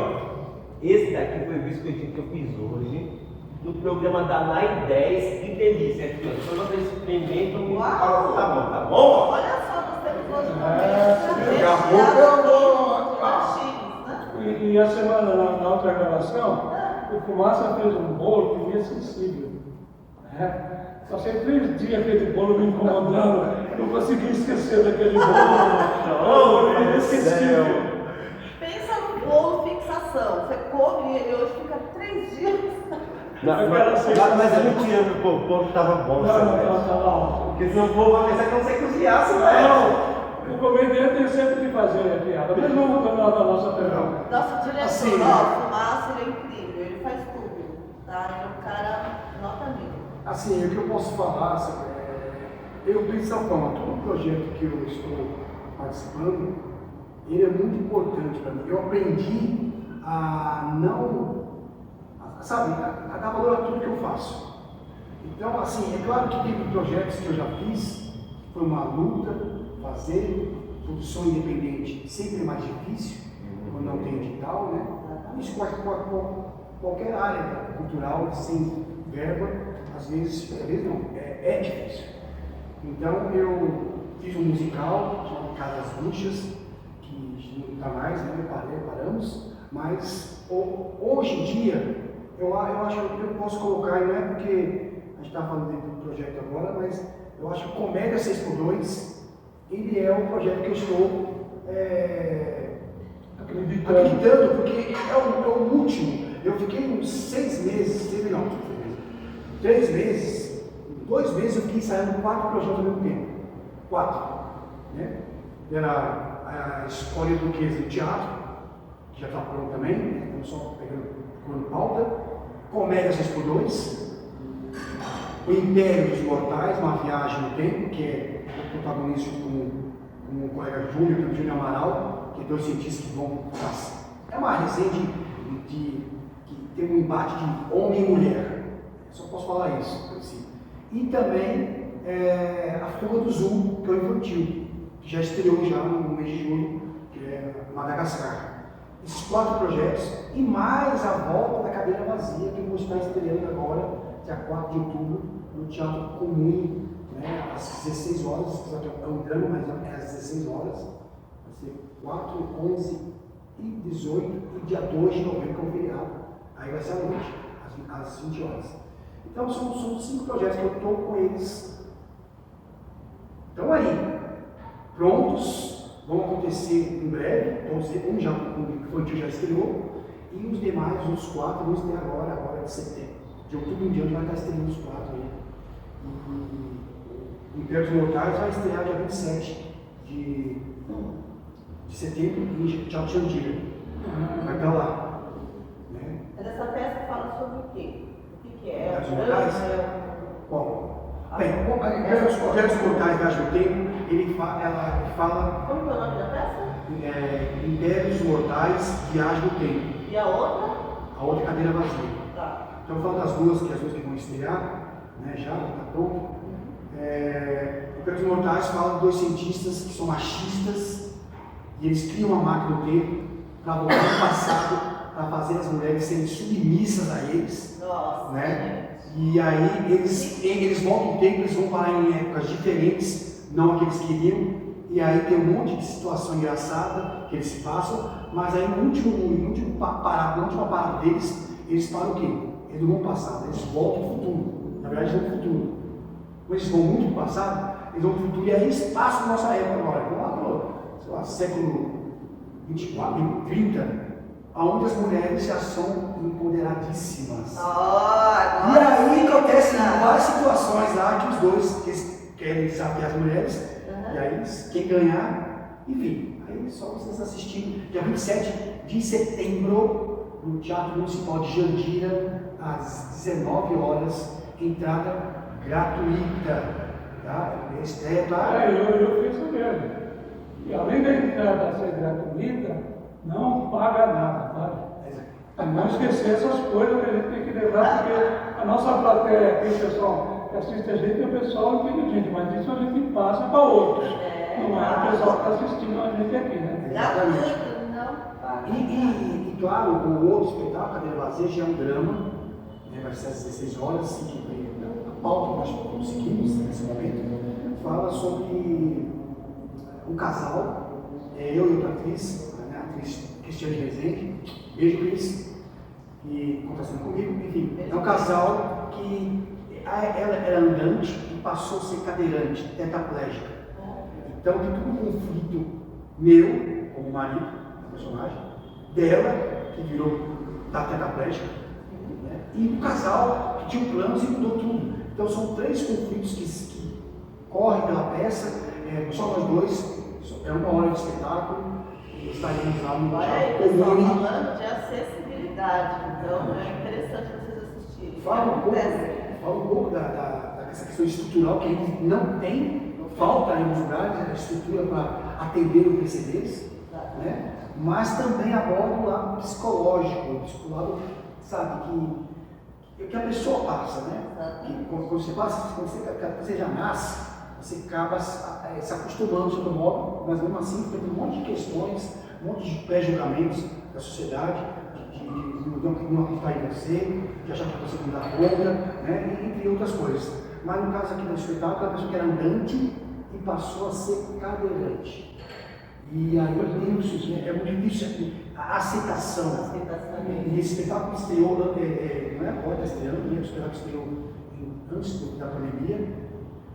Esse daqui foi o biscoitinho que eu fiz hoje, no programa da Nai 10, que delícia aqui, ó. Depois vocês experimentam e falam, tá bom? Olha só, nós temos hoje Daqui a pouco eu vou. E a semana, na outra gravação, o Fumaça fez um bolo que inesquecível. Passei 3 dias aquele bolo me incomodando, não consegui esquecer daquele bolo. Inesquecível. Pensa no bolo fixação. Você come ele hoje, fica 3 dias. Mas é mentira, o povo tava bom. Não. Porque senão o povo vai pensar que eu não sei cozinhar, né? O comediante tem sempre que fazer a piada, mas não voltando à nossa pergunta. Nosso diretor, Assim, ó, o Fumaça, ele é incrível, ele faz tudo, tá? Ele é um cara nota mil. Assim, o que eu posso falar, eu estou em São Paulo, todo projeto que eu estou participando, ele é muito importante para mim. Eu aprendi a não, a dar valor a tudo que eu faço. Então, assim, é claro que teve projetos que eu já fiz, foi uma luta fazer, produção independente sempre é mais difícil, quando não tem edital, né? Isso qualquer área cultural, sem verba, às vezes não, é difícil. Então eu fiz um musical chamado Casa das Bruxas, que não está mais, né? Paramos, mas hoje em dia eu acho que eu posso colocar, e não é porque a gente está falando do projeto agora, mas eu acho que Comédia 6x2 ele é um projeto que eu estou acreditando, porque é o último. Eu fiquei uns 6 meses, 3 meses, 2 meses eu fiquei ensaiando 4 projetos ao mesmo tempo. 4. Né? Era a Escola de Duquesa do Teatro, que já está pronto também, né? Estamos só pegando pauta. Comédia 6x2. O Império dos Mortais, uma viagem no tempo, que é o protagonista com o colega Júnior Amaral, que é 2 cientistas que vão. É uma resenha que tem um embate de homem e mulher. Só posso falar isso. Assim. E também A Fuga do Zul, que é o infantil, que já estreou já no mês de julho, que é Madagascar. Esses 4 projetos e mais a volta da Cadeira Vazia, que eu vou estar estreando agora, dia 4 de outubro, no Teatro Comum, né, às 16 horas, é um drama, mas é às 16 horas, vai ser 4, 11 e 18 e dia 2 de novembro, que é um feriado. Aí vai ser à noite, às 20 horas. Então são 5 projetos que eu estou com eles. Estão aí, prontos, vão acontecer em breve, um já, o infantil já estreou, e os demais, os 4, vão estrear agora de setembro. De outubro em diante vai estar estreando os 4 aí. E o Império dos Mortais vai estrear dia 27 de setembro em Jandira. Vai estar lá. Né? Essa peça fala sobre o quê? O que é? Império dos Mortais? Bom, bem, o Império dos Mortais, Viagem no Tempo, ela fala. Como é o nome da peça? Império dos Mortais, Viagem no Tempo. E a outra? A outra Cadeira Vazia. Tá. Então, eu falo das duas, que as duas que vão estrear, né, já está pronto. O Império dos Mortais fala de 2 cientistas que são machistas e eles criam uma máquina do tempo para voltar ao passado, para fazer as mulheres serem submissas a eles. Nossa. Né? E aí eles voltam o tempo, eles vão parar em épocas diferentes, não a que eles queriam. E aí tem um monte de situação engraçada que eles se passam, mas aí na última parada deles, eles param o quê? Eles não vão ao passado, eles voltam ao futuro. Na verdade, eles vão ao futuro. Quando eles vão muito para o passado, eles vão para o futuro e aí eles passam a nossa época agora. Vamos lá para século 24, 30, onde as mulheres já são empoderadíssimas. E aí acontecem várias situações lá que os dois eles querem desafiar as mulheres, e aí quem ganhar, enfim, aí só vocês assistirem, dia 27 de setembro, no Teatro Municipal de Jandira, às 19 horas, entrada gratuita. Tá? Estreia, tá? Eu fiz isso mesmo. E além da entrada ser gratuita, não paga nada, tá? Não esquecer essas coisas que a gente tem que lembrar, porque a nossa plateia aqui, o pessoal que assiste a gente é o pessoal inteligente, mas isso a gente passa para outros. Não é o pessoal que está assistindo a gente aqui, né? Gratuito, não. E claro, o outro espetáculo, Cadeira Vazia, já é um drama, né? Vai ser às 16 horas, a pauta que nós conseguimos nesse momento, fala sobre um casal, eu e outra atriz, a atriz Cristiane Rezende, beijo Cris, que conta comigo, enfim, é um casal que ela era andante e passou a ser cadeirante, tetraplégica. Então tem todo um conflito meu, como marido, da personagem, dela, que virou da tetraplégica, né? E do casal que tinha planos e mudou tudo. Então são 3 conflitos que correm pela peça, só nós dois, é 1 hora de espetáculo, e estaremos lá no Olha aí, Teatro pessoal, Comune. falando de acessibilidade, então é interessante vocês assistirem. Fala um pouco dessa questão estrutural que a gente não tem, falta em alguns lugares, a estrutura para atender os PCDs, né? Mas também aborda o lado psicológico, o lado, sabe, que a pessoa passa, né? Que quando você passa, quando você já nasce, você acaba se acostumando, de todo modo, mas mesmo assim tem um monte de questões, um monte de pré-julgamentos da sociedade, de não acreditar em você, de achar que você não dá conta, né? Entre outras coisas. Mas no caso aqui do espetáculo, a pessoa que era andante e passou a ser cadeirante. E aí, meu Deus, é muito difícil a aceitação. E esse espetáculo estreou, não é agora, está estreando, né? O espetáculo estreou antes da pandemia.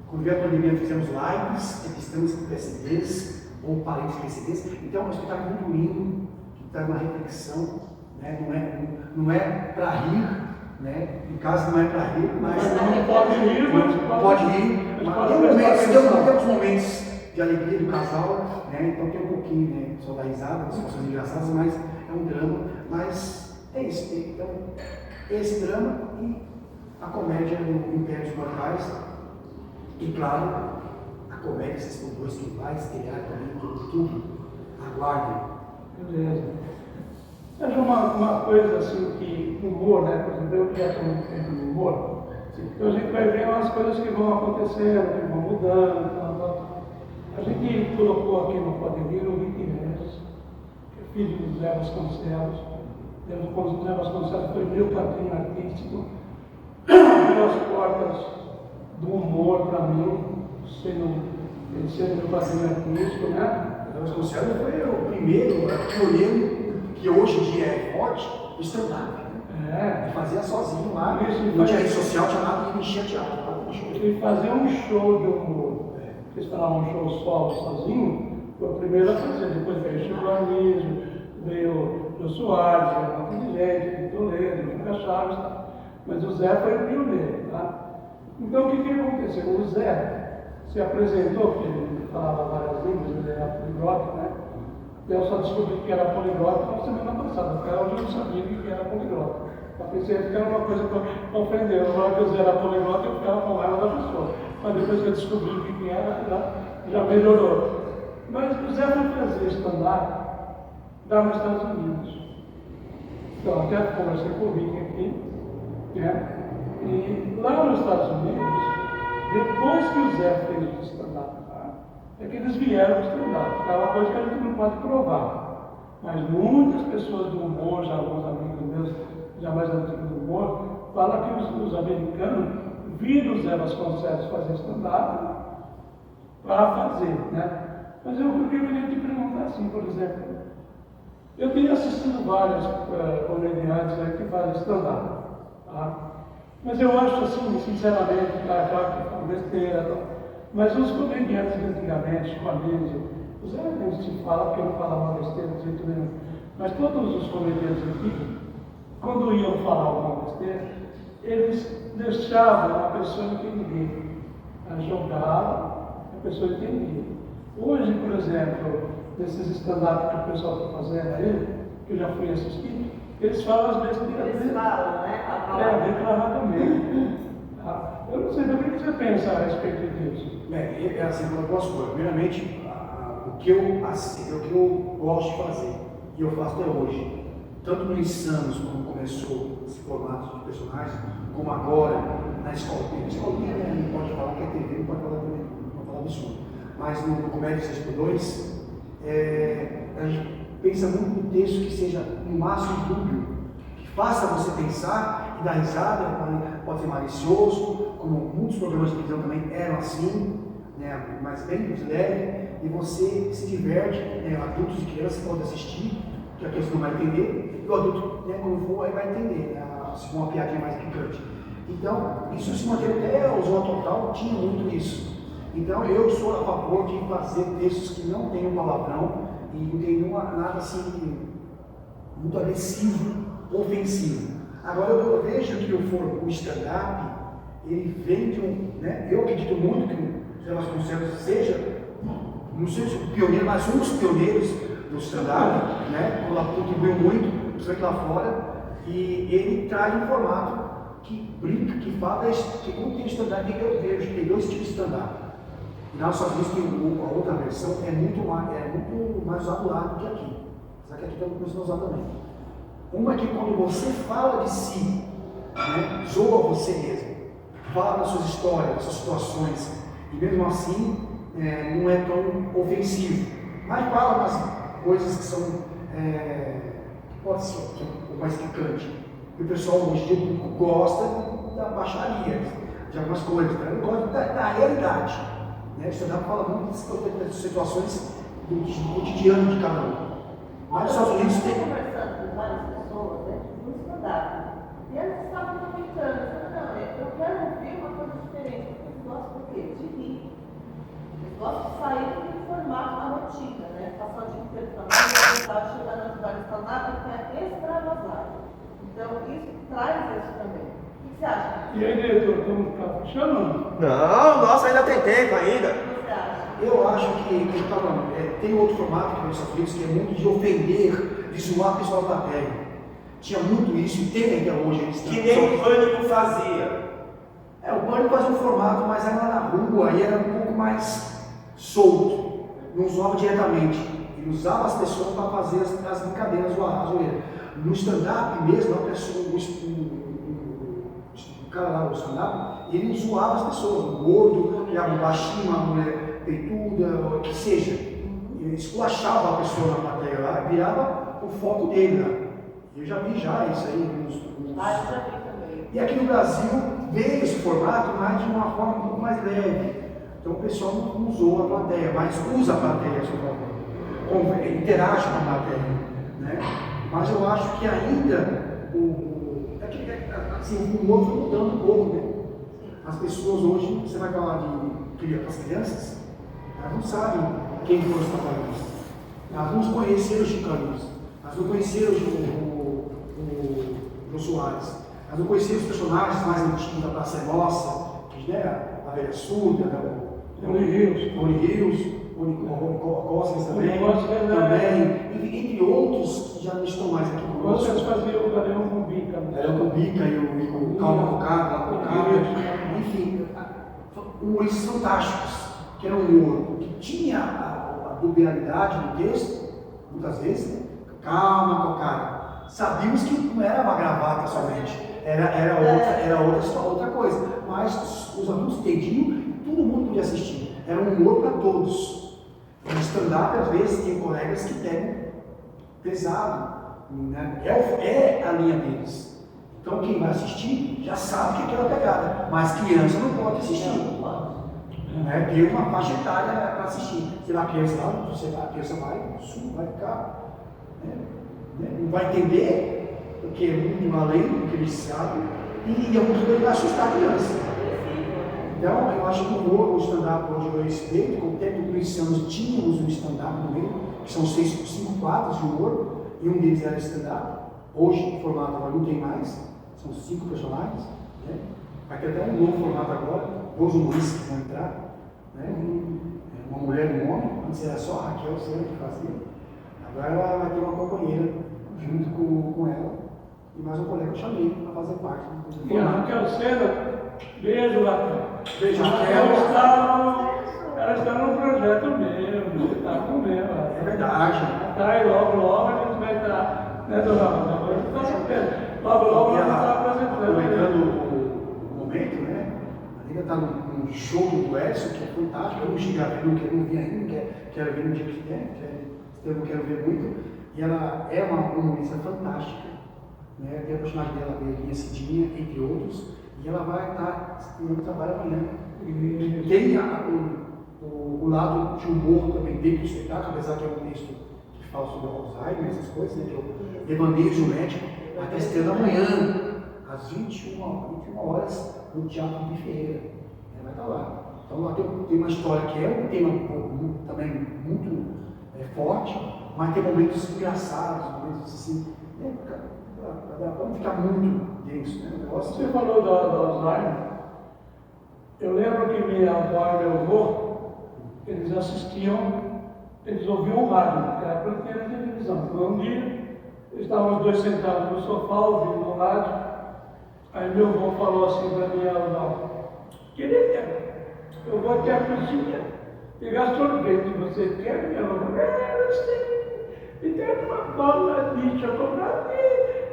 Quando veio a pandemia, fizemos lives, entrevistamos com PCDs ou parentes de PCDs. Então, é um espetáculo muito lindo, que traz uma reflexão, né? Não é para rir, né? Em casa não é para rir, mas não pode rir, mas pode rir. Temos momentos de alegria do casal, né? Então tem um pouquinho, né? Só da risada, situações engraçadas, mas é um drama. Mas é isso. Então, esse drama e a comédia no Império dos Mortais. E claro, a comédia Vocês Por Dois, que vai estrear também em outubro. Aguardem. Beleza. Seja uma coisa assim que humor, né? Por exemplo, eu que já estou muito tempo no humor, então a gente vai ver umas coisas que vão acontecendo, que vão mudando, tal. A gente colocou aqui no Pode Vir o Rick Neves, que é filho do Zé Vasconcelos. O Zé Vasconcelos foi meu padrinho artístico, abriu as portas do humor para mim, ele sendo meu padrinho artístico, né? O Zé Vasconcelos foi o primeiro, pioneiro que hoje em dia é forte, o stand-up. Ele fazia sozinho lá, não tinha rede social, tinha nada, e enchia teatro. Ele fazia um show de humor. Eles falavam um show solo, sozinho, foi o primeiro a fazer. Depois veio Chico Anísio, veio o Soares, veio o Inteligente, Toledo, Juca Chaves, tá? Mas o Zé foi o pioneiro. Tá? Então o que aconteceu? O Zé se apresentou, porque ele falava várias línguas, ele era poliglota, né? Eu só descobri que era poliglota na semana passada, porque hoje eu não sabia que era poliglota. Eu pensei que era uma coisa para ofender. Na hora que eu era poliglota, eu ficava com raiva da pessoa. Mas depois que eu descobri o que era, já melhorou. Mas o Zé foi fazer stand-up lá nos Estados Unidos. Então, até conversei com o Rick aqui, né? E lá nos Estados Unidos, depois que o Zé fez o stand-up lá, é que eles vieram para o stand-up, que é uma coisa que a gente não pode provar. Mas muitas pessoas do humor, já alguns amigos meus, já mais antigos do humor, falam que os americanos viram o Zé Vasconcelos fazer stand-up para fazer, né? Mas eu queria te perguntar assim, por exemplo, eu tenho assistido vários comediantes aí que fazem stand-up, tá? Mas eu acho assim, sinceramente, claro que falam besteira, tá? Mas os comediantes de antigamente, com a mídia, o Zé não se fala porque não falava besteira de jeito nenhum, mas todos os comediantes antigos, quando iam falar alguma besteira, eles deixavam a pessoa entender, jogavam, a pessoa entendia. Hoje, por exemplo, nesses stand-up que o pessoal está fazendo aí, que eu já fui assistir, eles falam as besteiras. Eles falam, né? Declaradamente. Eu não sei do que você pensa a respeito disso. É assim, eu posso coisas. Primeiramente, o que eu gosto de fazer, e eu faço até hoje, tanto no Insanos, quando começou esse formato de personagens, como agora na escolinha. Na escolinha, né, não pode falar que é TV, não pode falar também, não pode falar absurdo. Mas no Comédia 6x2, a gente pensa muito no texto que seja no máximo dúbio, que faça você pensar e dar risada, pode ser malicioso, como muitos programas de televisão também eram assim, né, mas bem leve, e você se diverte, né, adultos e crianças podem assistir, que a criança não vai entender, e o adulto, né, quando for, aí vai entender, né, se for uma piadinha mais picante. Então, isso se manteve até o Zorra Total, tinha muito isso. Então, eu sou a favor de fazer textos que não tenham palavrão e não tenham nada assim, muito agressivo, ofensivo. Agora, eu vejo que o stand-up, ele vem de né, eu acredito muito que o Zé Vasconcelos seja, não sei se o pioneiro, mas um dos pioneiros do stand-up, né, contribuiu muito, principalmente lá fora, e ele traz um formato que brinca, que fala, que como tem stand-up, eu vejo, tem dois tipos de stand-up. Na nossa vista, a outra versão é muito mais usado lá do que aqui. Apesar que aqui estamos começando a usar também. Uma é que quando você fala de si, né, zoa você mesmo, fala das suas histórias, das suas situações, e mesmo assim não é tão ofensivo. Mas fala umas coisas que são, pode ser um pouco mais picante. E o pessoal hoje em dia gosta da baixaria, de algumas coisas, né? Não gosta da realidade. Né? O stand-up fala muito das situações do cotidiano de cada um. Mas nos Estados Unidos tem. Conversando com várias pessoas, né, no stand-up, e elas estavam comentando, não, eu quero ouvir uma coisa diferente, porque eles gostam do quê? De rir. Eles gostam de sair do formato da rotina, né? Passar o dia inteiro trabalhando, chegar no stand-up e quer extravasar. Então, isso traz isso também. O que você acha? E aí, diretor, estamos fechando? Não, nossa, ainda tem tempo ainda. O que você acha? Eu acho que tem outro formato que nos Estados Unidos que é muito de ofender, de zoar a pessoa da plateia. Tinha muito isso, e tem ainda hoje. Eles Que nem o Pânico fazia. O Pânico fazia um formato, mas era lá na rua e era um pouco mais solto. Não zoava diretamente. Ele usava as pessoas para fazer as brincadeiras, a zoeira. No stand-up mesmo, a pessoa, o cara lá no stand-up, ele zoava as pessoas, o gordo, um baixinho, uma mulher peituda, o que seja. Ele esculachava a pessoa na plateia lá, virava o foco dele lá. Eu já vi isso aí. Eu já vi também. E aqui no Brasil veio esse formato, mas de uma forma um pouco mais leve. Então o pessoal não usou a plateia, mas usa a plateia a seu favor. Interage com a plateia. Né? Mas eu acho que ainda assim, o humor foi mudando um pouco, né? As pessoas hoje, você vai falar de as crianças, elas não sabem quem foram os Trapalhões. Elas não conheceram os Chicanos, elas não conheceram o Jô Soares, elas não conheceram os personagens mais antigos da Praça é Nossa, que, né, a Velha Surda, Tony Rios, o Costas também, entre outros que já não estão mais aqui conosco. Vocês faziam o Gabriel com Bica. Era o Bica e o Calma Cocada, enfim, humoristas fantásticos, que era um humor que tinha a dubialidade do texto, muitas vezes, né? Calma Cocada. Sabíamos que não era uma gravata somente, era outra coisa, mas os adultos entendiam, todo mundo podia assistir, era um humor para todos. O stand-up, às vezes, tem colegas que pegam pesado, né? É a linha deles. Então, quem vai assistir já sabe que é aquela pegada, mas criança não pode assistir. Né? Tem uma faixa etária para assistir. Você vai, a criança vai ficar, né? Não vai entender, porque é muito além do que eles sabem, e alguns deles vai assustar a criança. Então, eu acho que o stand-up hoje eu respeito, com o tempo do Luciano tínhamos um stand-up no meio, que são 5 quadros de humor, e um deles era stand-up. Hoje, o formato agora não tem mais, são 5 personagens, né? Vai ter até um novo formato agora, 2 humoristas que vão entrar, né? Uma mulher e um homem, antes era só a Raquel Sena que fazia, agora ela vai ter uma companheira junto com ela, e mais um colega que eu chamei para fazer parte. E a Raquel Sena, beijo, Raquel. Beijo, Raquel. Ela está no projeto meu, está com o meu. É verdade. Está aí, logo a gente vai estar, né, dona Rosa? Está sabendo. Logo ela está apresentando. Aproveitando o momento, né? A Liga está num show do Edson, que é fantástico. Eu não cheguei a ver, não vi ainda, quero ver no dia que tem, eu quero ver muito. E ela é uma humorista fantástica, né? Tem a personagem dela, a Belinha Cidinha, entre outros. E ela vai estar estreando trabalho amanhã. E tem o lado de humor também dentro do espetáculo, apesar que é um texto que fala sobre o Alzheimer, essas coisas, né? Que é o Evanejo Médico, vai estar estreando amanhã, às 21 horas, no Teatro de Ferreira. Ela vai estar lá. Então lá tem uma história que é um tema também muito forte, mas tem momentos engraçados, momentos assim, né? Para não ficar muito denso, né? Você falou do Alzheimer. Eu lembro que minha avó e meu avô, eles ouviam o rádio, naquela época não tinha televisão. Um dia, estavam os dois sentados no sofá ouvindo o rádio. Aí meu avô falou assim para minha avó: querida, eu vou até a cozinha pegar sorvete, você quer? Minha avó: eu sei. E tem uma bola de chocolate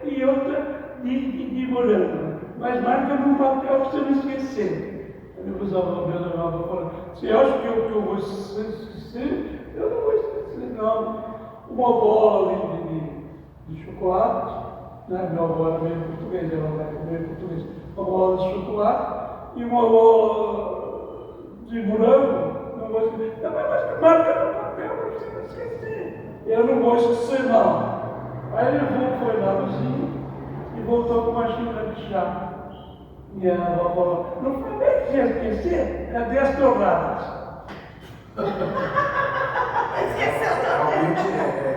e outra de morango. Mas marca num papel para você não esquecer. Aí meu avô falou: você acha que eu vou esquecer? Eu não vou esquecer, não. Uma bola de chocolate, né? Meu avô era meio português, uma bola de chocolate e uma bola de morango. Não vou esquecer. Mas marca no papel para você não esquecer. Eu não vou esquecer, não. Aí ele foi na cozinha e voltou com uma xícara de chá. Minha avó falou: não foi bem que você esquecer? Cadê as torradas? Esqueceu Realmente também.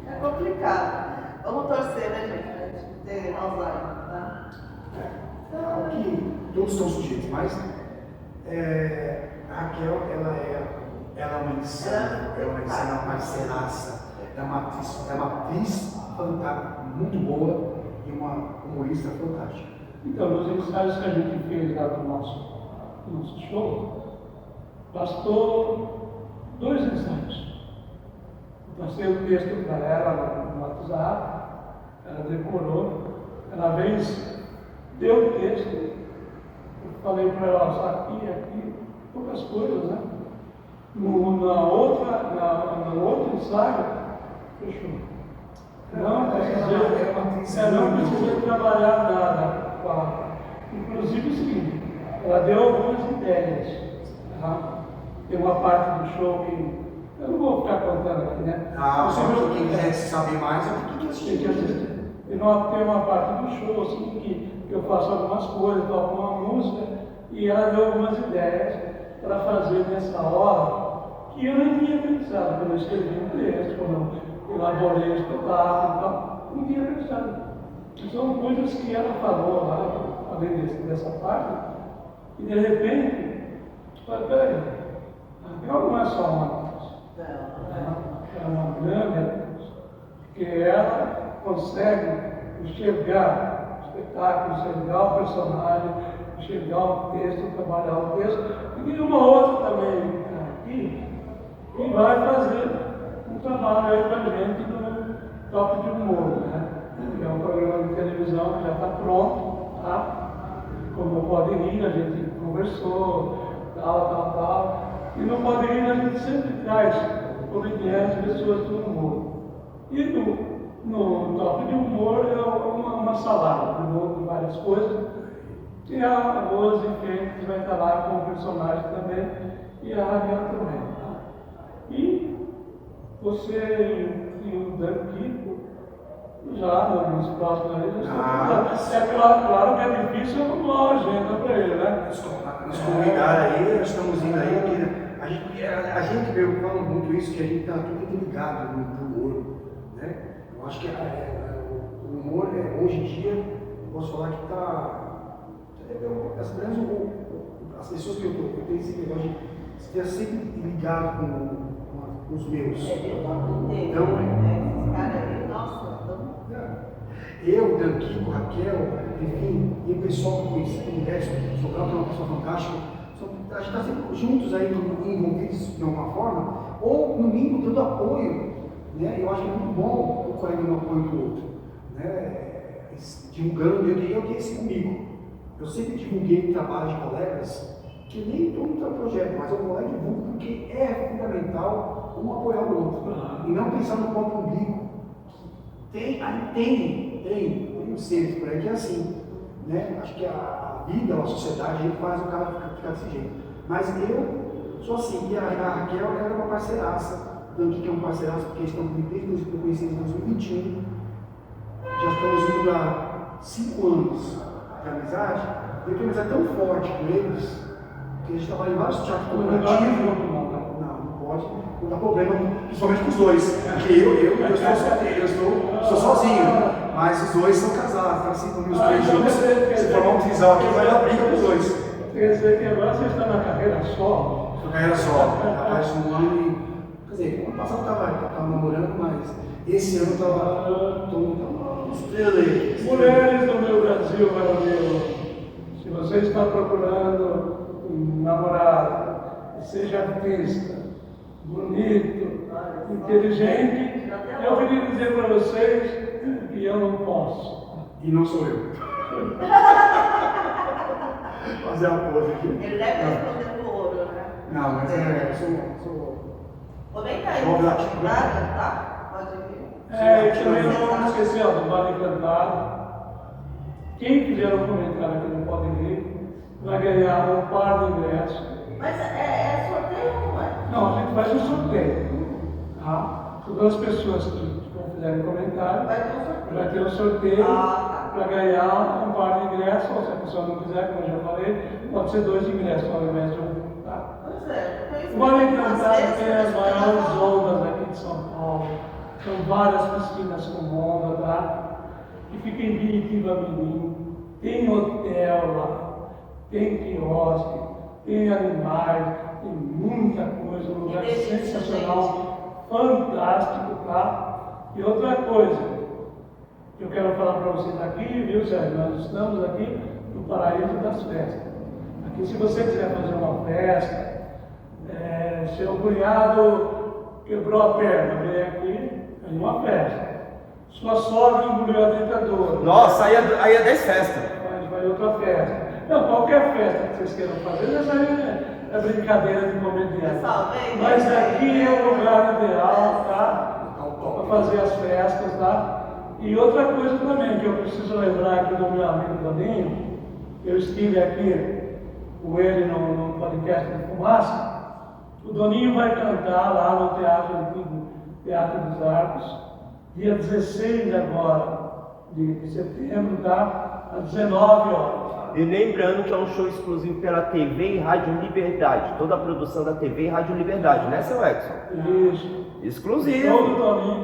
É complicado. Vamos torcer, né, gente? Pra gente ter Alzheimer, tá? É que todos estão sujeitos, mas a Raquel, ela é uma insana, uma parceiraça, é uma atriz fantástica, muito boa e uma humorista fantástica. Então, nos ensaios que a gente fez lá no nosso show, bastou 2 ensaios. Eu passei o texto para ela no WhatsApp, ela decorou, ela deu o texto, eu falei para ela: só aqui, poucas coisas, né? No outro ensaio, fechou. Não precisei trabalhar nada com ela. Inclusive o seguinte, ela deu algumas ideias. Tá? Tem uma parte do show que Eu não vou ficar contando aqui, né? Só que quem quiser saber mais, eu tenho que Tem que assistir. assistir. E tem uma parte do show, assim, que eu faço algumas coisas, toco uma música, e ela deu algumas ideias para fazer nessa hora, que eu não tinha pensado, quando eu escrevi um texto, quando eu elaborei o espetáculo e tal, não tinha pensado. São coisas que ela falou lá, além dessa parte, e de repente, eu falei, peraí, ela não é só uma atriz, é uma grande atriz, porque ela consegue enxergar o espetáculo, enxergar o personagem, enxergar o texto, trabalhar o texto, e tem uma outra também aqui, que vai fazer um trabalho aí pra gente no Top de Humor, né? Que é um programa de televisão que já está pronto, tá? Como Pode Ir, a gente conversou, tal. E no Pode Ir a gente sempre traz comediantes, pessoas do humor. E no Top de Humor é uma salada de várias coisas. E a Rose Fênix vai estar lá com o personagem também, e a Raquel também. Tá? E você e o Dan Kiko, já nos próximos anos, claro que é difícil arrumar uma agenda para ele, né? Nos convidar aí, nós estamos indo aí, que a gente veio falando muito isso, que a gente está tudo interligado no humor, né? Eu acho que o humor, hoje em dia, eu posso falar que está... As pessoas que eu tenho esse negócio de estar sempre ligado com os meus. Eu toco inteiro, Então, esses caras aí, nossa, eu, Dan Kiko, Raquel, enfim, e o pessoal que eu conheci, o Décio, o Sobral, que é uma pessoa fantástica, a gente está sempre juntos aí, envolvidos de alguma forma, ou no mínimo dando apoio, né? Eu acho que é muito bom o colega no apoio do outro, né? Divulgando, eu tenho esse comigo. Eu sempre divulguei trabalho de colegas, que nem todo mundo está no projeto, mas eu vou lá e divulgo porque é fundamental um apoiar o outro, e não pensar no próprio umbigo. Tem seres por aí que é assim, né? Acho que a vida, a sociedade, a gente faz o cara ficar desse jeito. Mas eu sou assim, e a Raquel era uma parceiraça, tanto que é um parceiraço, porque eles estão comigo desde que eu conheci em 2021, já estamos indo há 5 anos de amizade, eu tenho uma amizade tão forte com eles, que a gente trabalha em vários teatros corporativos. Não pode, não dá problema, principalmente com os dois, porque eu estou solteiro, eu estou sozinho, mas os dois são casados, então assim, como os três juntos, se formar um trisal aqui, vai dar briga com os dois. Quer dizer que agora você está na carreira solo? Sua carreira solo, já faz um ano e... Quer dizer, ano passado eu estava namorando, mas esse ano eu estava estrela aí. Mulheres do meu Brasil, varonil, se você está procurando um namorado, seja artista, bonito, inteligente, eu queria dizer para vocês que eu não posso. E não sou eu. Fazer a pose aqui. ele deve estar escondendo o ouro, né? Não, mas eu sou... Comenta aí, Vamos lá. tá? Pode vir. E também não vamos esquecer do Vale Encantado. Quem fizer um comentário aqui no Pode Ir, vai ganhar um par de ingressos. Mas é sorteio ou não é? Não, a gente faz um sorteio. Tá? Todas as pessoas que fizerem comentário, Vai ter um sorteio. vai ter um sorteio Tá. para ganhar um par de ingressos, ou se a pessoa não quiser, como eu já falei, pode ser 2 ingressos ao invés de um. Tá? Pois é. O Vale Encantado tem as maiores ondas aqui de São Paulo. São várias piscinas com onda, tá? Que fica em Biritiba Mirim. Tem hotel lá, tem quiosque, tem animais, tem muita coisa, um lugar sensacional, fantástico, tá? E outra coisa, que eu quero falar para vocês aqui, viu, Sérgio? Nós estamos aqui no paraíso das festas. Aqui, se você quiser fazer uma festa, seu cunhado quebrou a perna, vem aqui, faz uma festa. Sua sogra engoliu a dentadura. Nossa, aí é 10 festas. Vai outra festa. Não, qualquer festa que vocês queiram fazer, essa aí é brincadeira de comediante. Pessoal, vem. Mas aqui é o lugar ideal, tá? Para fazer as festas, tá? E outra coisa também que eu preciso lembrar aqui do meu amigo Eu estive aqui com ele no podcast de Fumaça. O Doninho vai cantar lá no Teatro Antigo, Teatro dos Arcos, dia 16 agora de setembro, tá? Às 19 horas. E lembrando que é um show exclusivo pela TV e Rádio Liberdade. Toda a produção da TV e Rádio Liberdade, né, seu Edson? Isso. O Exclusivo. show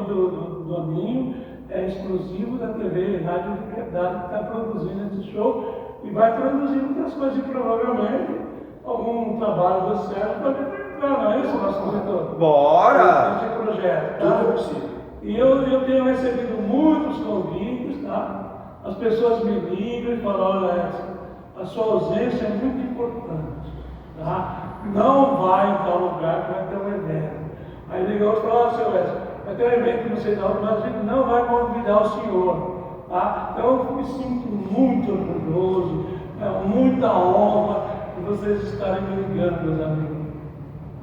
do Doninho é exclusivo da TV e Rádio Liberdade, que está produzindo esse show e vai produzir muitas coisas e provavelmente algum trabalho do Sérgio pode entrar, não é isso, nosso diretor? Bora! Esse projeto, Tudo é tá? possível. E eu tenho recebido muitos convites, tá? As pessoas me ligam e falam, olha, Edson, a sua ausência é muito importante, tá? Não vai em tal lugar que vai ter um evento. Aí ligam e falam, seu Edson, vai ter um evento, não sei da onde, mas a gente não vai convidar o senhor, tá? Então eu me sinto muito orgulhoso, é muita honra de vocês estarem me ligando, meus amigos.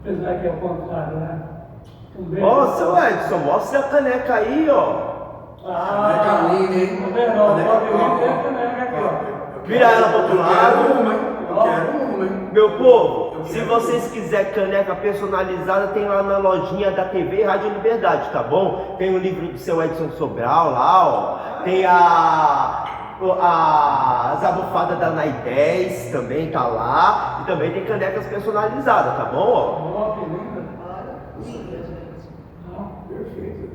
Apesar que é o contrário, né? Um beijo. Ó, seu Edson, mostra a caneca aí, ó. Caneca linda, hein? Tá vendo? Ó, Caneca, pode vir, ó, tem a caneca aqui, ó. Vira ela pro outro lado. Eu quero uma, hein? Eu quero uma, hein? Meu povo, Eu se quero. vocês quiserem caneca personalizada, tem lá na lojinha da TV e Rádio Liberdade, tá bom? Tem o livro do seu Edson Sobral lá, ó. Tem a Zabufada da Nai 10 também tá lá. E também tem canecas personalizadas, tá bom? Ó? Ó, que linda. Olha, linda, gente. Perfeito.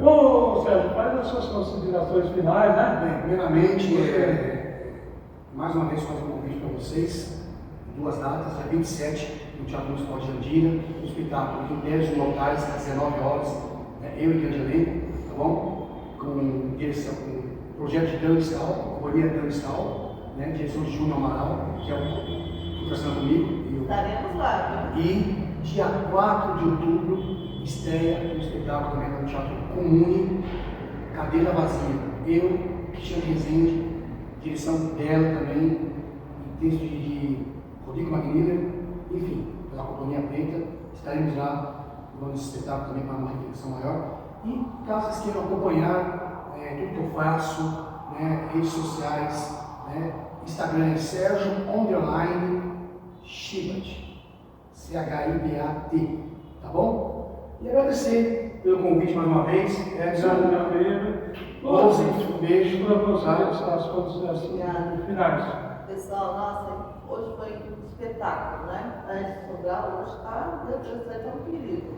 Ô, Sérgio, faz as suas considerações finais, né? Bem, primeiramente, mais uma vez fazer um convite para vocês, duas datas, dia 27, no Teatro Municipal de Jandira, no espetáculo em 10 locais, às 19 horas, eu e grande elenco, tá bom? Com direção, com projeto de Dan Stal, companhia Dan Stal, né? Direção de Júnior Amaral, que é o conversando comigo, e Estaremos lá, viu? e dia 4 de outubro, estreia um espetáculo também no Teatro Comune, Cadeira Vazia. Eu, Cristiano Rezende, direção dela também, e texto de Rodrigo Magnília, enfim, pela Companhia Preta. Estaremos lá no espetáculo também para uma reflexão maior. E caso vocês queiram acompanhar tudo que eu faço, né, redes sociais, né, Instagram é Sérgio Chibat. CHIBAT, tá bom? E agradecer pelo convite mais uma vez. Obrigado, meu amigo. Um beijo para vocês, as considerações Obrigada. finais. Pessoal, nossa, hoje foi um espetáculo, né? Antes de Sobral, hoje está, meu Deus, vai ter um perigo.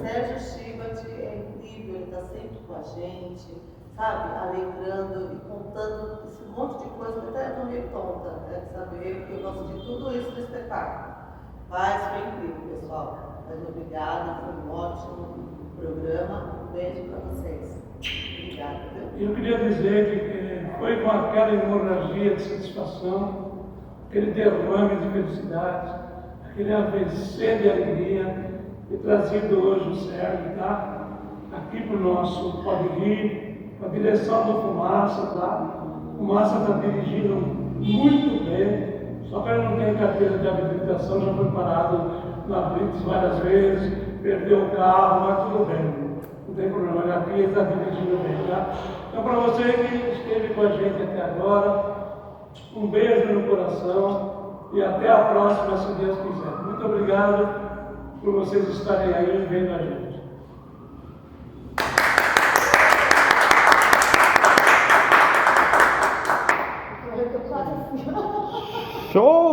Sérgio Chibat é incrível, ele está sempre com a gente, sabe? Alegrando e contando esse monte de coisa que até eu tô meio tonta, né? Saber que eu gosto de tudo isso do espetáculo. Mas foi incrível, pessoal. Mas obrigada, foi um ótimo programa. Um beijo para vocês. Obrigada, viu? Eu queria dizer que foi com aquela hemorragia de satisfação, aquele derrame de felicidade, aquele AVC de alegria, e trazido hoje o Sérgio, tá? Aqui para o nosso Pode Rir, com a direção do Fumaça, tá? O Fumaça está dirigindo muito bem, só que ele não tem carteira de habilitação, já foi parado na Blitz várias vezes, perdeu o carro, mas tudo bem. Não tem problema, ele aqui está dirigindo bem, tá? Então, para você que esteve com a gente até agora, um beijo no coração e até a próxima, se Deus quiser. Muito obrigado por vocês estarem aí vendo a gente. Eu tô quase assim. Show!